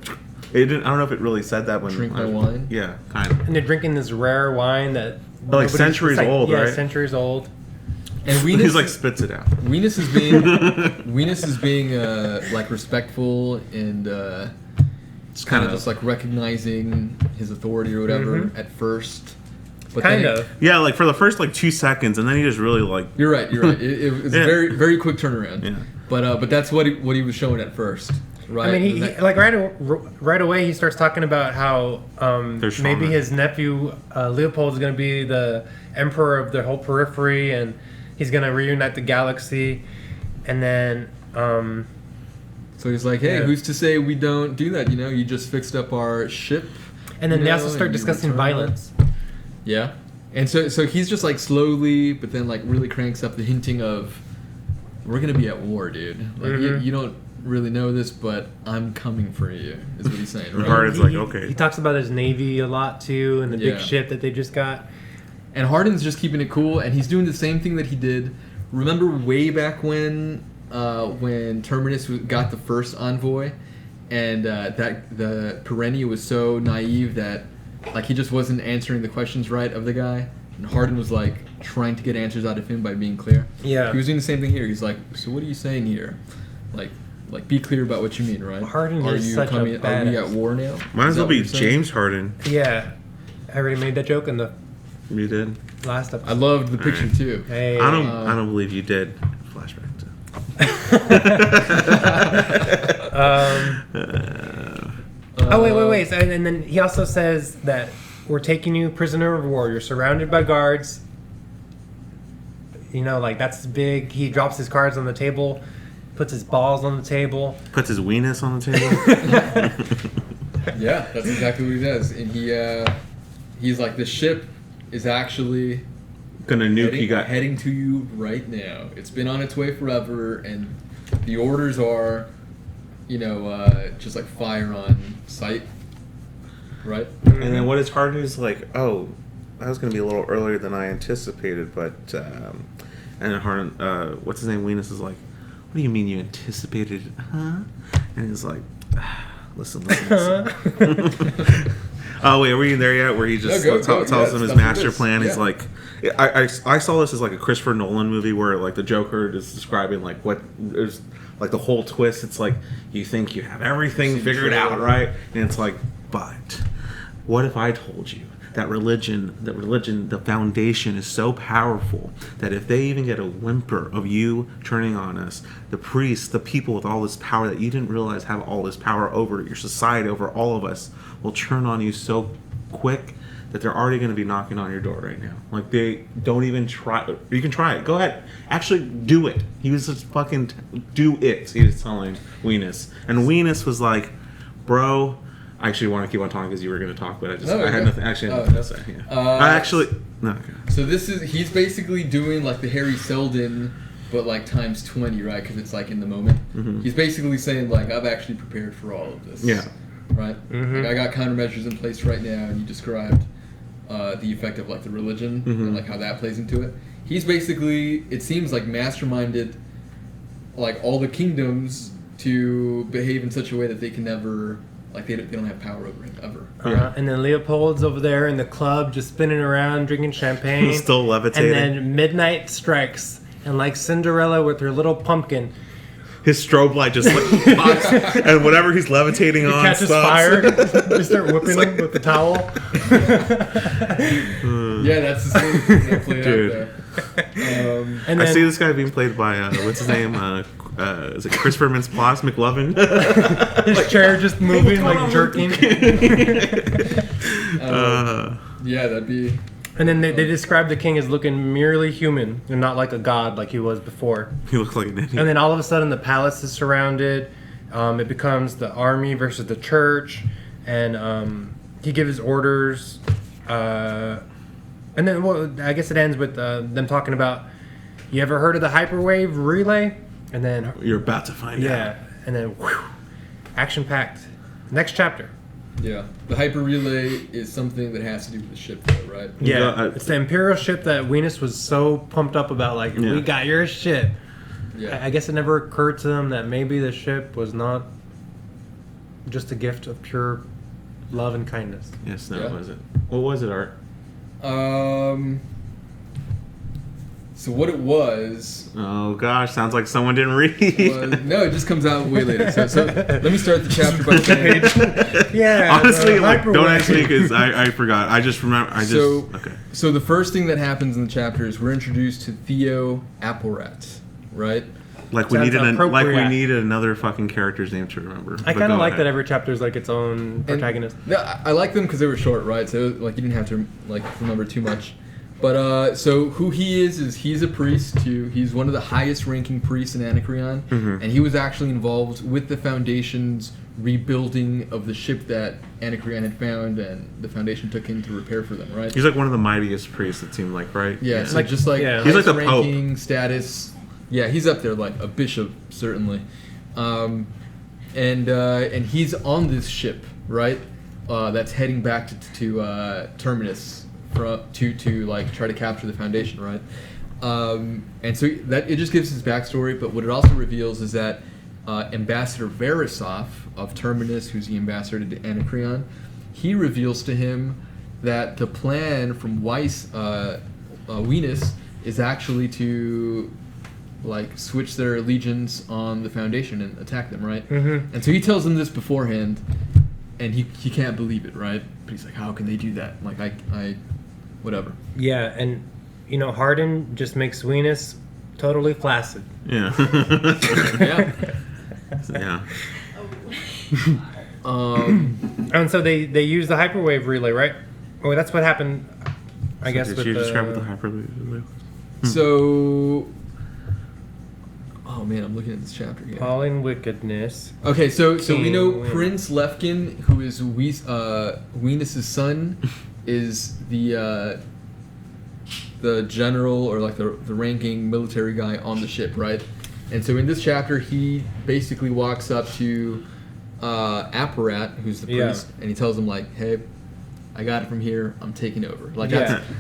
It didn't. I don't know if it really said that when. Drink my wine? Yeah, kind of. And they're drinking this rare wine that Like centuries old, yeah, right? centuries old. And Venus, He's like spits it out. Venus is being like respectful and It's kind of just like recognizing his authority or whatever at first. But Kind then of. Yeah, like for the first like 2 seconds, and then he just really like. You're right. It was Yeah. a very very quick turnaround. Yeah. But that's what he was showing at first. Right. I mean, And he that- like right away he starts talking about how There's maybe shaman. his nephew Leopold is going to be the emperor of the whole periphery, and he's going to reunite the galaxy. And then So he's like, hey, Yeah. who's to say we don't do that? You know, you just fixed up our ship. they you also know, start and you discussing return. violence. Yeah. And so he's just like slowly, but then like really cranks up the hinting of, we're gonna be at war, dude. Like you don't really know this, but I'm coming for you. Is what he's saying, right? Hardin's like, okay. He talks about his navy a lot too, and the Yeah. big ship that they just got. And Hardin's just keeping it cool, and he's doing the same thing that he did. Remember way back when Terminus got the first envoy, and that the Perennia was so naive that like he just wasn't answering the questions right of the guy, and Hardin was like trying to get answers out of him by being clear. Yeah. He was doing the same thing here. He's like, so what are you saying here? Like be clear about what you mean, right? Hardin are is you such a Are we badass. at war now? Might Is as that well what be you're saying? James Harden. Yeah, I already made that joke in the You did. last episode. I loved the picture Alright. too. Hey, I don't believe you did. Flashback to. Oh wait. So, and then he also says that we're taking you prisoner of war. You're surrounded by guards. You know, like that's big. He drops his cards on the table, puts his balls on the table. Puts his weenus on the table. Yeah, that's exactly what he does. And he's like, the ship is actually Gonna nuke you guys. heading to you right now. It's been on its way forever, and the orders are, just like fire on sight. Right? And then what is Harden is like, oh, that was gonna be a little earlier than I anticipated, but and then Harden, what's his name? Weenus is like, what do you mean you anticipated it? Huh? And he's like, listen. Oh wait, are we in there yet? Where he just No, go, tells yeah, him his that's master what it is. plan. He's Yeah. like, I saw this as like a Christopher Nolan movie where like the Joker is describing like what is like the whole twist. It's like you think you have everything figured out, right? And it's like, but what if I told you that religion, the foundation is so powerful that if they even get a whimper of you turning on us, the priests, the people with all this power that you didn't realize have all this power over your society, over all of us, will turn on you so quick that they're already going to be knocking on your door right now. Like, they don't even try. You can try it. Go ahead. Actually, do it. He was just fucking do it. He was telling Weenus. And Weenus was like, bro, I actually want to keep on talking because you were going to talk, but I had nothing to say. Yeah. No. Okay. So he's basically doing like the Harry Seldon, but like times 20, right? Because it's like in the moment. Mm-hmm. He's basically saying like, I've actually prepared for all of this. Yeah. Right? Like, I got countermeasures in place right now, and you described the effect of like the religion and like how that plays into it. He's basically, it seems like, masterminded like all the kingdoms to behave in such a way that they can never, like they don't have power over him ever. And then Leopold's over there in the club just spinning around drinking champagne. Still levitating. And then midnight strikes, and like Cinderella with her little pumpkin, his strobe light just like pops, and whatever he's levitating on Catches stops. fire. Just start whipping him with the towel. Yeah, that's the same thing that played Dude. out there. And I then, see this guy being played by what's his name? Is it Christopher Mintz-Plasse McLovin? his chair just moving, like jerking. Yeah, that'd be. And then they describe the king as looking merely human and not like a god like he was before. He looks like an idiot. And then all of a sudden the palace is surrounded. It becomes the army versus the church. And he gives orders. And then I guess it ends with them talking about, you ever heard of the hyperwave relay? And then You're about to find out. and then action packed. Next chapter. Yeah, the hyper relay is something that has to do with the ship, though, right? Yeah, it's the Imperial ship that Venus was so pumped up about. Like, Yeah. we got your ship. Yeah. I guess it never occurred to them that maybe the ship was not just a gift of pure love and kindness. Yes, no, Yeah. was it? What was it, Art? So what it was Oh gosh, sounds like someone didn't read. no, it just comes out way later. So let me start the chapter by saying. Yeah. Honestly, like, don't hyperwave. ask me because I forgot. I just remember. Okay. So the first thing that happens in the chapter is we're introduced to Theo Applerat, right? Like we Sounds needed appropriate. another fucking character's name to remember. I kind of like that every chapter is like its own protagonist. No, I like them because they were short, right? So like you didn't have to like remember too much. But so who he is he's a priest too. He's one of the highest ranking priests in Anacreon, and he was actually involved with the Foundation's rebuilding of the ship that Anacreon had found, and the Foundation took in to repair for them, right? He's like one of the mightiest priests. It seemed like, right? Yeah, so Like- just like yeah. He's like the highest ranking status. Yeah, he's up there like a bishop certainly, and he's on this ship, right? That's heading back to Terminus to like try to capture the Foundation, right? And so that it just gives his backstory, but what it also reveals is that Ambassador Verisov of Terminus, who's the ambassador to Anacreon, he reveals to him that the plan from Venus is actually to like switch their allegiance on the Foundation and attack them, right? Mm-hmm. And so he tells them this beforehand, and he can't believe it, right? But he's like, how can they do that? Like I whatever. Yeah, and you know, Hardin just makes Venus totally flaccid. Yeah. Yeah. Yeah. And so they use the hyperwave relay, right? Oh, that's what happened. I guess Did with you the describe what the hyperloop? So, oh man, I'm looking at this chapter here. Falling wickedness. Okay, so we know King Prince Lefkin, who is Venus's son, is the general or like the ranking military guy on the ship, right? And so in this chapter, he basically walks up to Apparat, who's the priest, and he tells him like, "Hey, I got it from here. I'm taking over." Like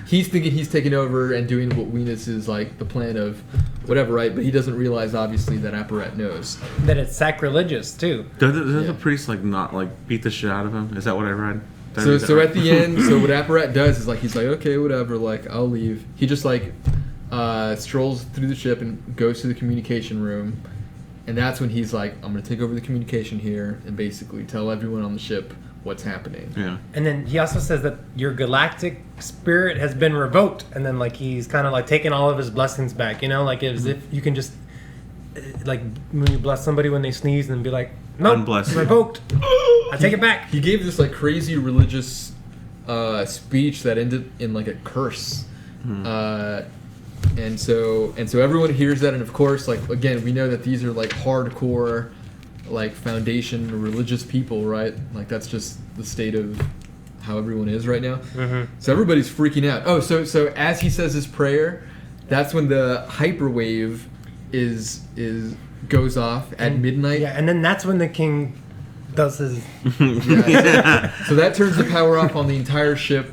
he's thinking he's taking over and doing what Venus is like the plan of whatever, right? But he doesn't realize obviously that Apparat knows. That it's sacrilegious too. Doesn't the priest like not like beat the shit out of him? Is that what I read? Did I So read that so right? at the end, so what Apparat does is like he's like, okay, whatever, like I'll leave. He just like strolls through the ship and goes to the communication room, and that's when he's like, I'm gonna take over the communication here and basically tell everyone on the ship what's happening. Yeah. And then he also says that your galactic spirit has been revoked, and then like he's kind of like taking all of his blessings back, you know, like as if you can just like when you bless somebody when they sneeze and be like, nope, Unblessed. revoked. I take it back. He gave this like crazy religious speech that ended in like a curse. And so everyone hears that, and of course, like again, we know that these are like hardcore, like Foundation religious people, right? Like that's just the state of how everyone is right now. So everybody's freaking out. Oh, so as he says his prayer, that's when the hyperwave goes off at midnight. Yeah, and then that's when the king does his. So that turns the power off on the entire ship,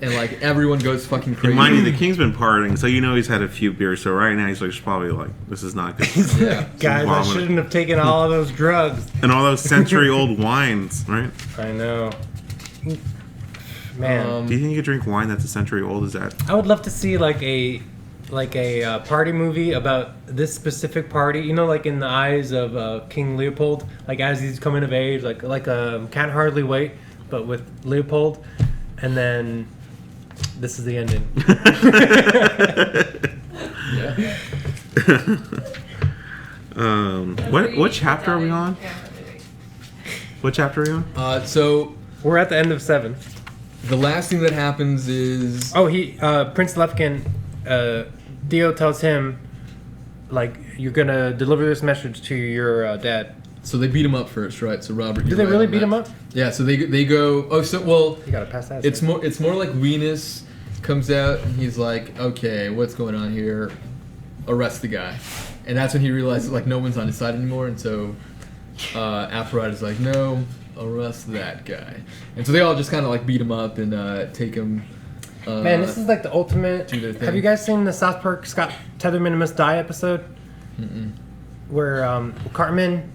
and like everyone goes fucking crazy. And mind you, the king's been partying, so you know he's had a few beers. So right now he's like probably like, this is not good. Yeah. Guys, I Vomit. shouldn't have taken all of those drugs. And all those century-old wines, right? I know. Man, Do you think you could drink wine that's a century old? Is that? I would love to see like a like a party movie about this specific party. You know, like in the eyes of King Leopold, like as he's coming of age, like Can't Hardly Wait, but with Leopold, and then this is the ending. Yeah. What chapter are we on? What chapter are we on? So We're at the end of 7. the last thing that happens is Prince Lefkin, Theo tells him, like, you're gonna deliver this message to your dad. so they beat him up first, right? So Robert, Did they really beat him up? Yeah. So they go. Oh, so well. You gotta pass that. It's more like Venus comes out and he's like, okay, what's going on here? Arrest the guy, and that's when he realizes like no one's on his side anymore, and so Aphrodite is like, no, arrest that guy, and so they all just kind of like beat him up and take him. Man, this is like the ultimate. do their thing. Have you guys seen the South Park Scott Tetherman Must Die episode? Where Cartman,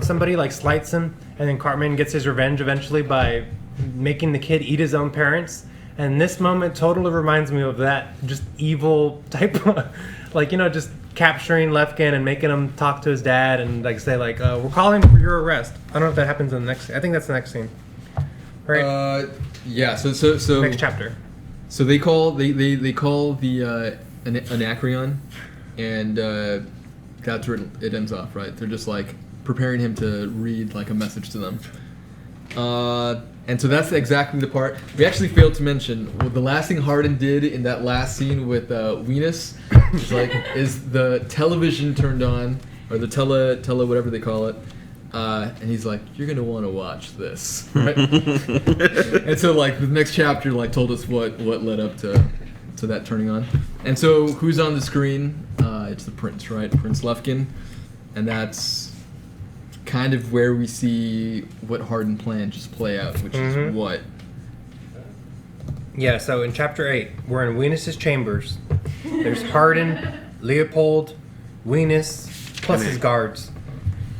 somebody like slights him, and then Cartman gets his revenge eventually by making the kid eat his own parents. And this moment totally reminds me of that just evil type of, like, you know, just capturing Lefkin and making him talk to his dad and like say like, we're calling for your arrest. I don't know if that happens in the next. I think that's the next scene. Right. Yeah. So Next chapter. So they call they call the Anacreon, and that's where it ends off, right? They're just like preparing him to read like a message to them. And so that's exactly the part we actually failed to mention. Well, the last thing Hardin did in that last scene with Venus is the television turned on, or the tele whatever they call it, and he's like, "You're gonna want to watch this," right? And so like the next chapter like told us what led up to that turning on. And so who's on the screen? It's the prince, right? Prince Lefkin, and that's kind of where we see what Hardin planned just play out, which is what? Yeah, so in chapter 8, we're in Venus's chambers. There's Hardin, Leopold, Venus, plus his guards.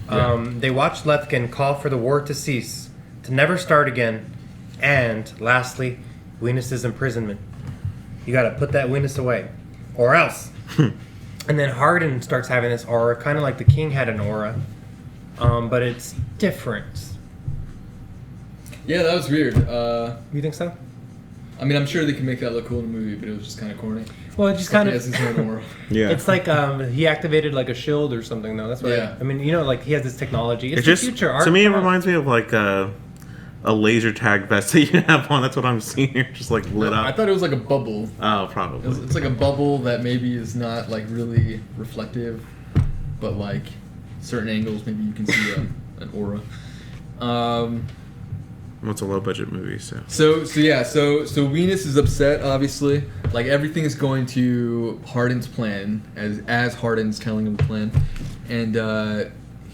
They watch Lefkin call for the war to cease, to never start again, and, lastly, Venus's imprisonment. You gotta put that Venus away, or else. And then Hardin starts having this aura, kind of like the king had an aura. But it's different. Yeah, that was weird. You think so? I mean, I'm sure they can make that look cool in a movie, but it was just kind of corny. Well, it just kind He has of. his own aura. Yeah. It's like he activated like a shield or something, though. That's what. Yeah. I mean, you know, like he has this technology. It's It just the future. Art. to me it reminds me of like a laser tag vest that you have on. That's what I'm seeing here, just like lit I up. thought it was like a bubble. Oh, probably. It's like a bubble that maybe is not like really reflective, but like certain angles maybe you can see an aura. What's a low budget movie? So So Venus is upset. Obviously, like everything is going to Hardin's plan as Hardin's telling him the plan, and Can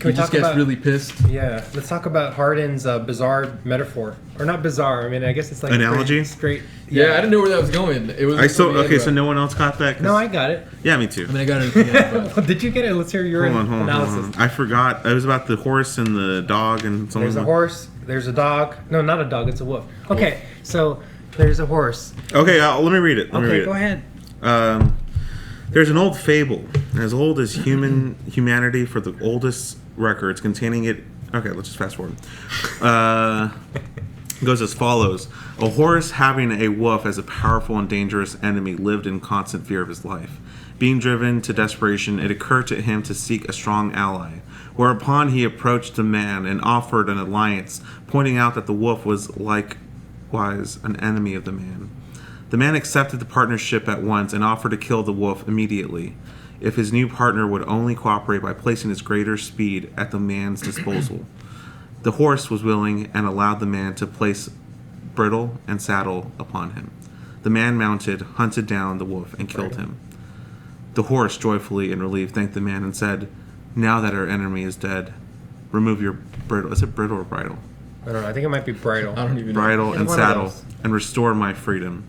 we he talk just gets about- really pissed. Yeah. Let's talk about Hardin's bizarre metaphor, or not bizarre. I mean, I guess it's like Analogy? pretty straight. Yeah, I didn't know where that was going. It was. I still yeah, okay. So but- no one else got that? 'Cause- No, I got it. yeah, me too. I mean, I got it. At the end, but- Did you get it? Let's hear your Hold on. analysis. I forgot. It was about the horse and the dog and something. There's a horse. There's a dog. No, not a dog. It's a wolf. Okay, so there's a horse. Okay, let me read it. Let me read Okay, it. go ahead. There's an old fable, as old as humanity, for the oldest records containing it. Okay, let's just fast forward. It goes as follows: a horse having a wolf as a powerful and dangerous enemy lived in constant fear of his life. Being driven to desperation, it occurred to him to seek a strong ally. Whereupon he approached the man and offered an alliance, pointing out that the wolf was likewise an enemy of the man. The man accepted the partnership at once and offered to kill the wolf immediately, if his new partner would only cooperate by placing his greater speed at the man's disposal. The horse was willing and allowed the man to place bridle and saddle upon him. The man mounted, hunted down the wolf, and killed him. The horse, joyfully and relieved, thanked the man and said, "Now that our enemy is dead, remove your bridle." Is it bridle or bridle? I don't know. I think it might be bridle. I don't even know. Bridle It's and one of saddle, those. and restore my freedom.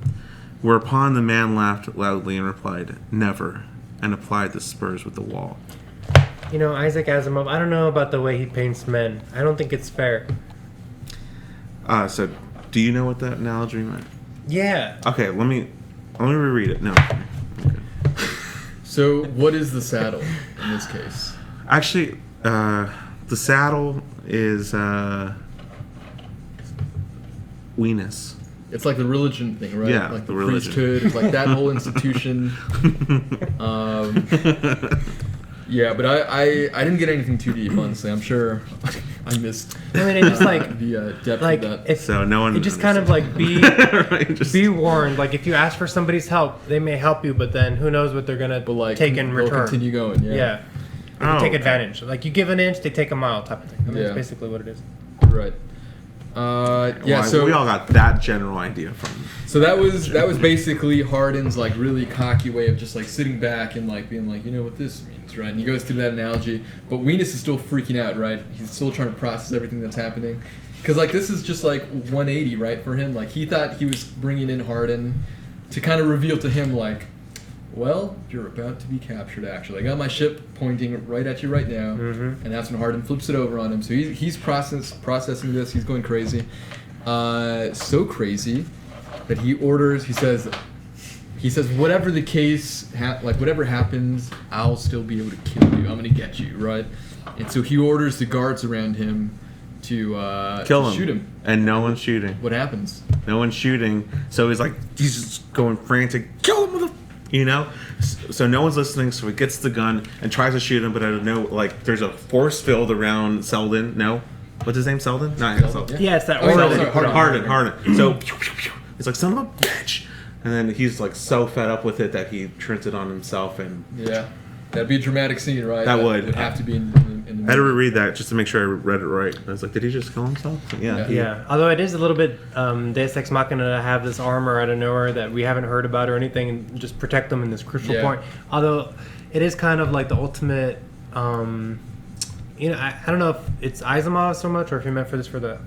Whereupon the man laughed loudly and replied, "Never," and applied the spurs with the wall. You know, Isaac Asimov, I don't know about the way he paints men. I don't think it's fair. So, do you know what that analogy meant? Yeah. Okay, let me reread it. No. Okay. So, what is the saddle in this case? Actually, the saddle is Venus. It's like the religion thing, right? Yeah, like the the religion. priesthood, like that whole institution. Yeah, but I didn't get anything too deep, honestly. I'm sure I missed. I mean, it just like the depth like of that. it's So no one. it just kind of like be Right, just- be warned. Like if you ask for somebody's help, they may help you, but then who knows what they're gonna But like, take in they'll return. continue going. Yeah. Yeah. They Oh, take okay. advantage. Like you give an inch, they take a mile, type of thing. I mean, Yeah. that's basically what it is. Right. Yeah. Well, So we all got that general idea from. So that was basically Hardin's like really cocky way of just like sitting back and like being like, you know what this means, right? And he goes through that analogy, but Venus is still freaking out, right? He's still trying to process everything that's happening, because like this is just like 180, right, for him. Like he thought he was bringing in Hardin to kind of reveal to him like, well, you're about to be captured. Actually, I got my ship pointing right at you right now, and that's when Hardin flips it over on him. So he's processing this. He's going crazy, so crazy that he orders. He says, whatever the case, like whatever happens, I'll still be able to kill you. I'm gonna get you, right? And so he orders the guards around him to Kill him. shoot him. And no one's shooting. What happens? No one's shooting. So he's just going frantic. Kill him, you know? So no one's listening. So he gets the gun and tries to shoot him, but I don't know. Like there's a force field around Selden. No, what's his name? Selden? Not Selden. Yeah, it's that Oh, order. no, that you sorry, put on. Harden. So he's like, son of a bitch. And then he's like so fed up with it that he turns it on himself. And Yeah, that'd be a dramatic scene, right? That would. have to be in the I had to movie. reread that just to make sure I read it right. I was like, did he just kill himself? Yeah. Yeah, although it is a little bit Deus Ex Machina to have this armor out of nowhere that we haven't heard about or anything, and just protect them in this crucial Yeah. point. Although it is kind of like the ultimate, you know, I don't know if it's Azimov so much or if he meant for this for the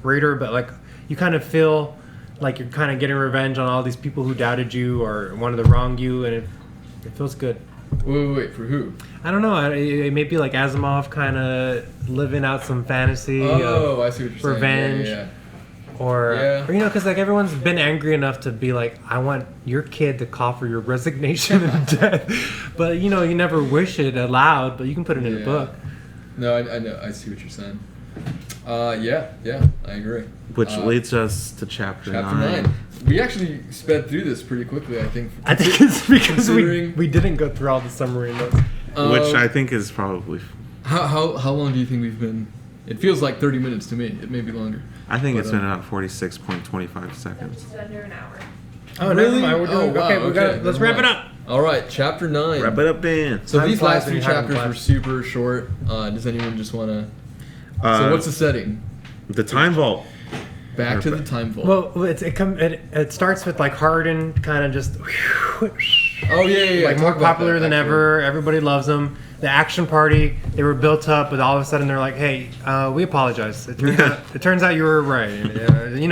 Raider, but like you kind of feel like you're kind of getting revenge on all these people who doubted you or wanted to wrong you, and it feels good. Wait, for who? I don't know. It may be like Azimov kind of living out some fantasy. Oh, of I see what you're revenge. saying. Yeah. Or, Yeah. or, you know, because like everyone's been angry enough to be like, I want your kid to call for your resignation and death. But you know, you never wish it aloud, but you can put it in a Yeah. book. No, I know. I see what you're saying. Yeah, I agree. Which leads us to chapter 9. We actually sped through this pretty quickly, I think. I think it's because Considering- we didn't go through all the summary notes. Which I think is probably. How long do you think we've been? It feels like 30 minutes to me. It may be longer. I think But, it's been about 46.25 seconds. Just under an hour. Oh, Really? never mind. We're doing Oh, wow, okay. We got. okay, Let's never wrap it mind. up. All right, chapter 9. Wrap it up, Ben. So Time these flies last when three you're having chapters fun. were super short. Does anyone just want to? So what's the setting? The time vault. Back to the time vault. Well, it starts with like Hardin kind of just. Oh yeah. Like talk more about popular that, than actually. ever. Everybody loves them. The action party, they were built up, but all of a sudden they're like, "Hey, we apologize. It turns out you were right. We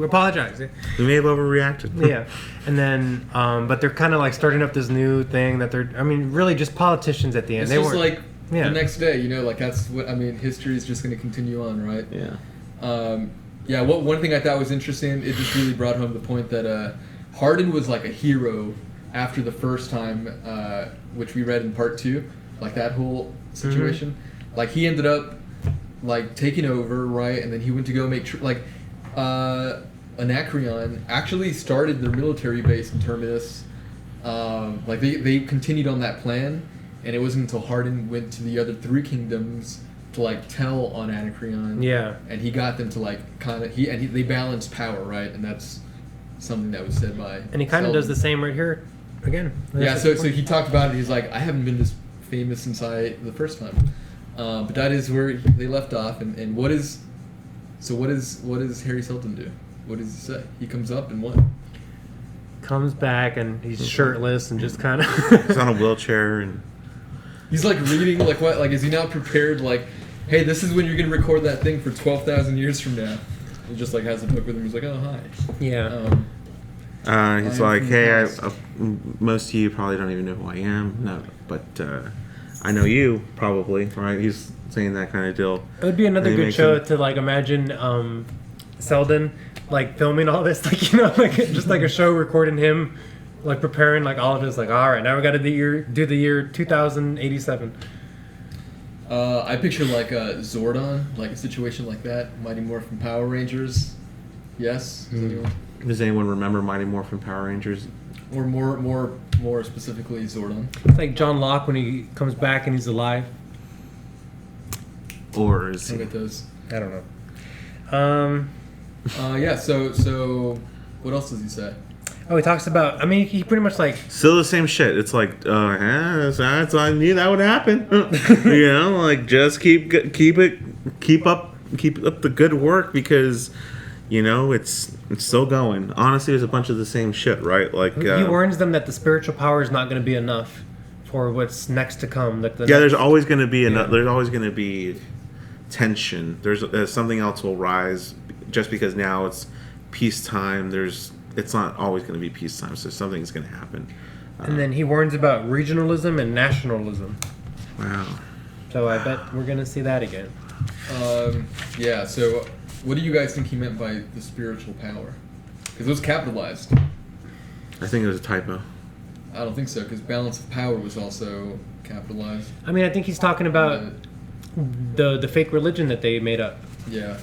apologize." We may have overreacted. Yeah, and then but they're kind of like starting up this new thing that they're. I mean, really just politicians at the end. It's they just weren't. like Yeah. the next day, like that's what I mean. History is just going to continue on, right? Yeah. One thing I thought was interesting, it just really brought home the point that Hardin was like a hero after the first time, which we read in part 2, like that whole situation. Like he ended up like taking over, right? And then he went to go make Anacreon actually started their military base in Terminus. Like they continued on that plan, and it wasn't until Hardin went to the other 3 kingdoms to like tell on Anacreon. Yeah. And he got them to like kind of they balanced power, right? And that's something that was said by. And he kind of Selden. does the same right here, again. Yeah. So he talked about it. He's like, I haven't been this famous since the first time, but that is where they left off. And what does Harry Selden do? What does he say? He comes up and what? Comes back and he's shirtless and just kind of. He's on a wheelchair and. He's like reading like what? Like is he now prepared? Like, hey, this is when you're gonna record that thing for 12,000 years from now. He just like has a book with him. He's like, oh hi. Yeah. He's I like, am hey, from most of you probably don't even know who I am. No, but I know you probably, right? He's saying that kind of deal. It would be another And he good makes show him- to like imagine Selden like filming all this, like like just like a show recording him like preparing like all of his like, all right, now we got to do the year 2087. I picture like a Zordon, like a situation like that. Mighty Morphin Power Rangers. Yes. Does anyone remember Mighty Morphin Power Rangers? Or more specifically Zordon. It's like John Locke when he comes back and he's alive. Or is Look at those. I don't know. Yeah. So what else does he say? Oh, he talks about. I mean, he pretty much like. still the same shit? It's like, that's I knew that would happen. You know, like just keep up the good work because, you know, it's still going. Honestly, there's a bunch of the same shit, right? Like He warns them that the spiritual power is not going to be enough for what's next to come. Like there's always going to be there's always going to be tension. There's something else will rise just because now it's peacetime. It's not always going to be peacetime, so something's going to happen. And then he warns about regionalism and nationalism. Wow. So I bet we're going to see that again. Yeah. So what do you guys think he meant by the spiritual power? Because it was capitalized. I think it was a typo. I don't think so, because balance of power was also capitalized. I mean, I think he's talking about the fake religion that they made up. Yeah.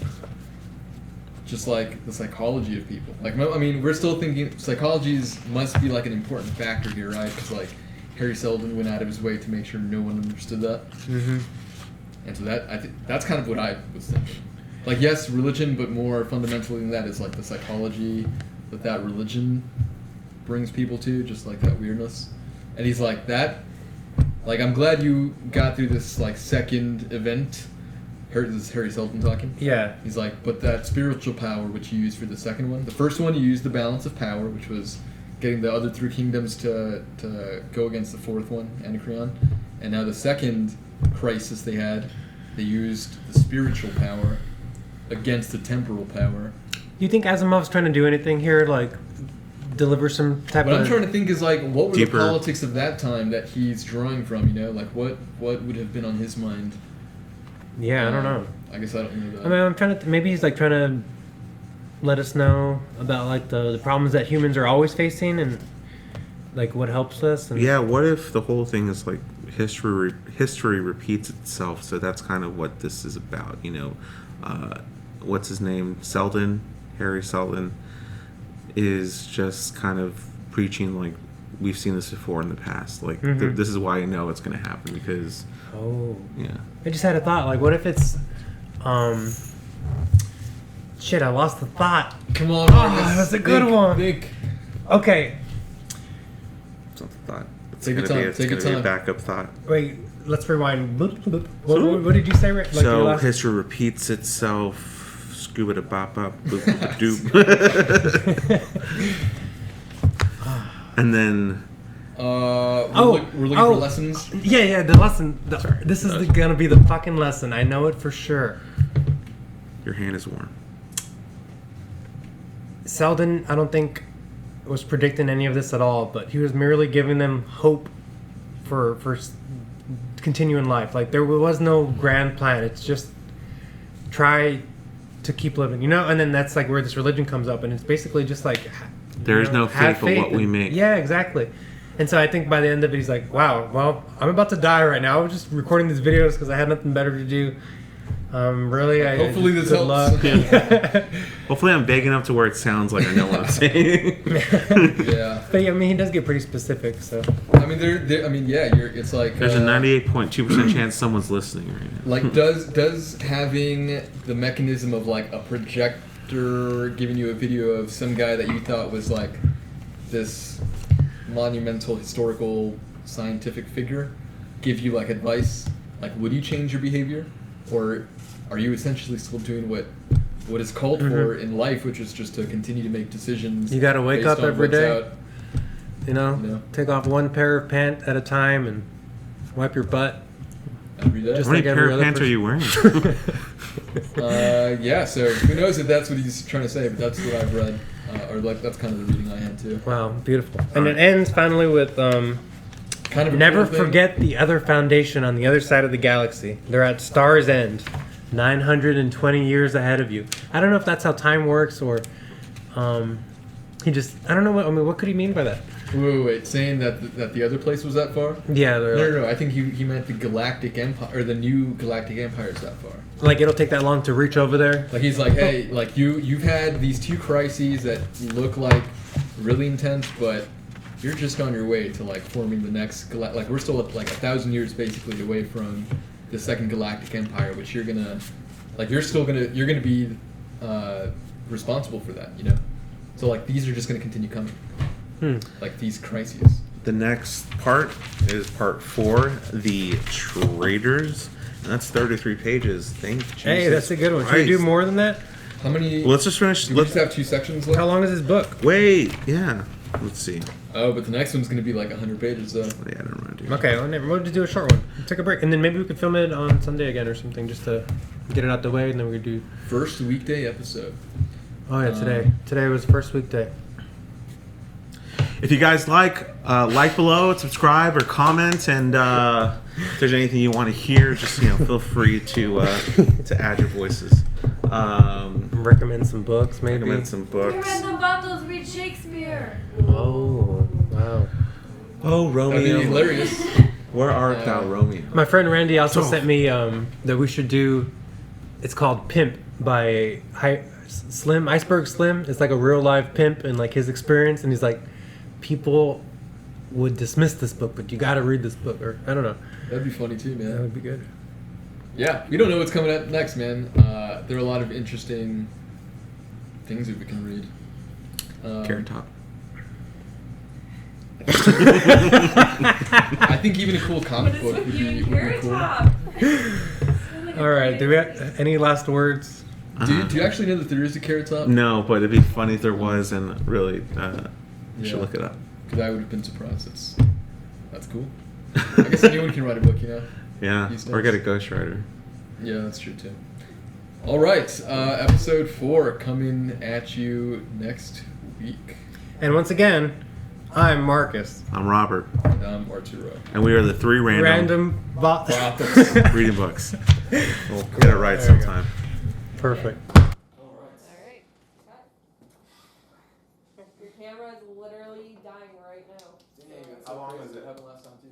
Just like the psychology of people. Like, I mean, we're still thinking psychologies must be like an important factor here, right? Because like Harry Seldon went out of his way to make sure no one understood that. Mm-hmm. And so that I think that's kind of what I was thinking. Like, yes, religion, but more fundamentally than that is like the psychology that religion brings people to, just like that weirdness. And he's like that. Like, I'm glad you got through this like second event. This is Harry Seldon talking. Yeah. He's like, but that spiritual power which you used for the second one, the first one you used the balance of power, which was getting the other three kingdoms to go against the fourth one, Anacreon. And now the second crisis they used the spiritual power against the temporal power. Do you think Asimov's trying to do anything here, like deliver some type What of... I'm trying to think is like, what were deeper the politics of that time that he's drawing from? You know, like what would have been on his mind? Yeah, I don't know. I guess I don't know that. I mean, I'm trying to... Maybe he's like trying to let us know about like the problems that humans are always facing and like what helps us. And Yeah, what if the whole thing is like history repeats itself? So that's kind of what this is about, you know. What's his name? Seldon, Harry Seldon, is just kind of preaching like we've seen this before in the past. Like this is why I know it's going to happen because. Oh. Yeah. I just had a thought. Like, what if it's, shit, I lost the thought. Come on, Oh, Marcus. that was a good one. Think. Okay, It's not the thought. It's Take your gonna time, It's take your gonna be a time. backup thought. wait. Let's rewind. Boop, boop. What did you say, Rick? Like your So last- history repeats itself. Scuba da bop bop boop boop doop. And then We're looking for lessons. Yeah, the lesson. This is gonna be the fucking lesson. I know it for sure. your hand is warm. Seldon, I don't think was predicting any of this at all, but he was merely giving them hope for continuing life. Like there was no grand plan. It's just try to keep living, you know. And then that's like where this religion comes up, and it's basically just like There is no have faith in what we and- make. Yeah, exactly. And so I think by the end of it, he's like, "Wow, well, I'm about to die right now. I was just recording these videos because I had nothing better to do. Really, Hopefully this good helps. luck." Hopefully I'm vague enough to where it sounds like I know what I'm saying. Yeah. But yeah, I mean, he does get pretty specific. So I mean, it's like There's a 98.2% chance someone's listening right now. like does having the mechanism of like a projector giving you a video of some guy that you thought was like this monumental historical scientific figure give you like advice? Like, would you change your behavior, or are you essentially still doing what is called for in life, which is just to continue to make decisions? You gotta wake based up on every what's day. out? you know, No. take off one pair of pants at a time and wipe your butt. Every day. Just How many like pair every of other pants are you wearing? Yeah, so who knows if that's what he's trying to say, but that's what I've read. Or like that's kind of the reading I had too. Wow, beautiful. And it ends finally with Kind of a never cool thing. forget the other foundation on the other side of the galaxy. They're at Star's End, 920 years ahead of you. I don't know if that's how time works or He just, I don't know what, I mean, what could he mean by that? Wait, saying that the other place was that far? Yeah, they're No. I think he meant the Galactic Empire, or the new Galactic Empire is that far. like it'll take that long to reach over there. Like he's like, hey, like you've had these 2 crises that look like really intense, but you're just on your way to like forming the next like we're still like 1,000 years basically away from the second Galactic Empire, which you're gonna be responsible for that, you know. So like these are just gonna continue coming, like these crises. The next part is part 4, the Traders, and that's 33 pages. Thank Jesus. Hey, that's a good one. Should we do Christ. more than that? How many? Let's just finish. Do we Let's just have 2 sections left? How long is this book? wait. Yeah. Let's see. Oh, but the next one's gonna be like 100 pages though. Yeah, I don't want to do. Okay, well, we'll just do a short one. Take a break, and then maybe we could film it on Sunday again or something, just to get it out the way, and then we could do. First weekday episode. Oh yeah, today. Today was the first weekday. If you guys like below, subscribe, or comment, and if there's anything you want to hear, just feel free to add your voices. Recommend some books, maybe. Recommend some We books. read the Vatos read Shakespeare. Oh wow. Oh, That'd be Romeo, hilarious. where art thou, Romeo? My friend Randy also sent me that we should do. It's called Pimp by Iceberg Slim. It's like a real live pimp and like his experience, and he's like, people would dismiss this book, but you got to read this book, or I don't know. That'd be funny too, That man. would be good. Yeah, we don't know what's coming up next, man. There are a lot of interesting things that we can read. Carrot Top. I think even a cool comic book would be cool. All right. Do we have any last words? Do you actually know that there is a Carrot Top? No, but it'd be funny if there was, and really, you should look it up. Because I would have been surprised. That's cool. I guess anyone can write a book, you know? Yeah, These or days. get a ghostwriter. Yeah, that's true too. All right, episode 4 coming at you next week. And once again, I'm Marcus. I'm Robert, And I'm Arturo. and we are the 3 random Vatos. reading books. We'll get it right There we go. sometime. Perfect. Alright. Your camera is literally dying right now. How long is it?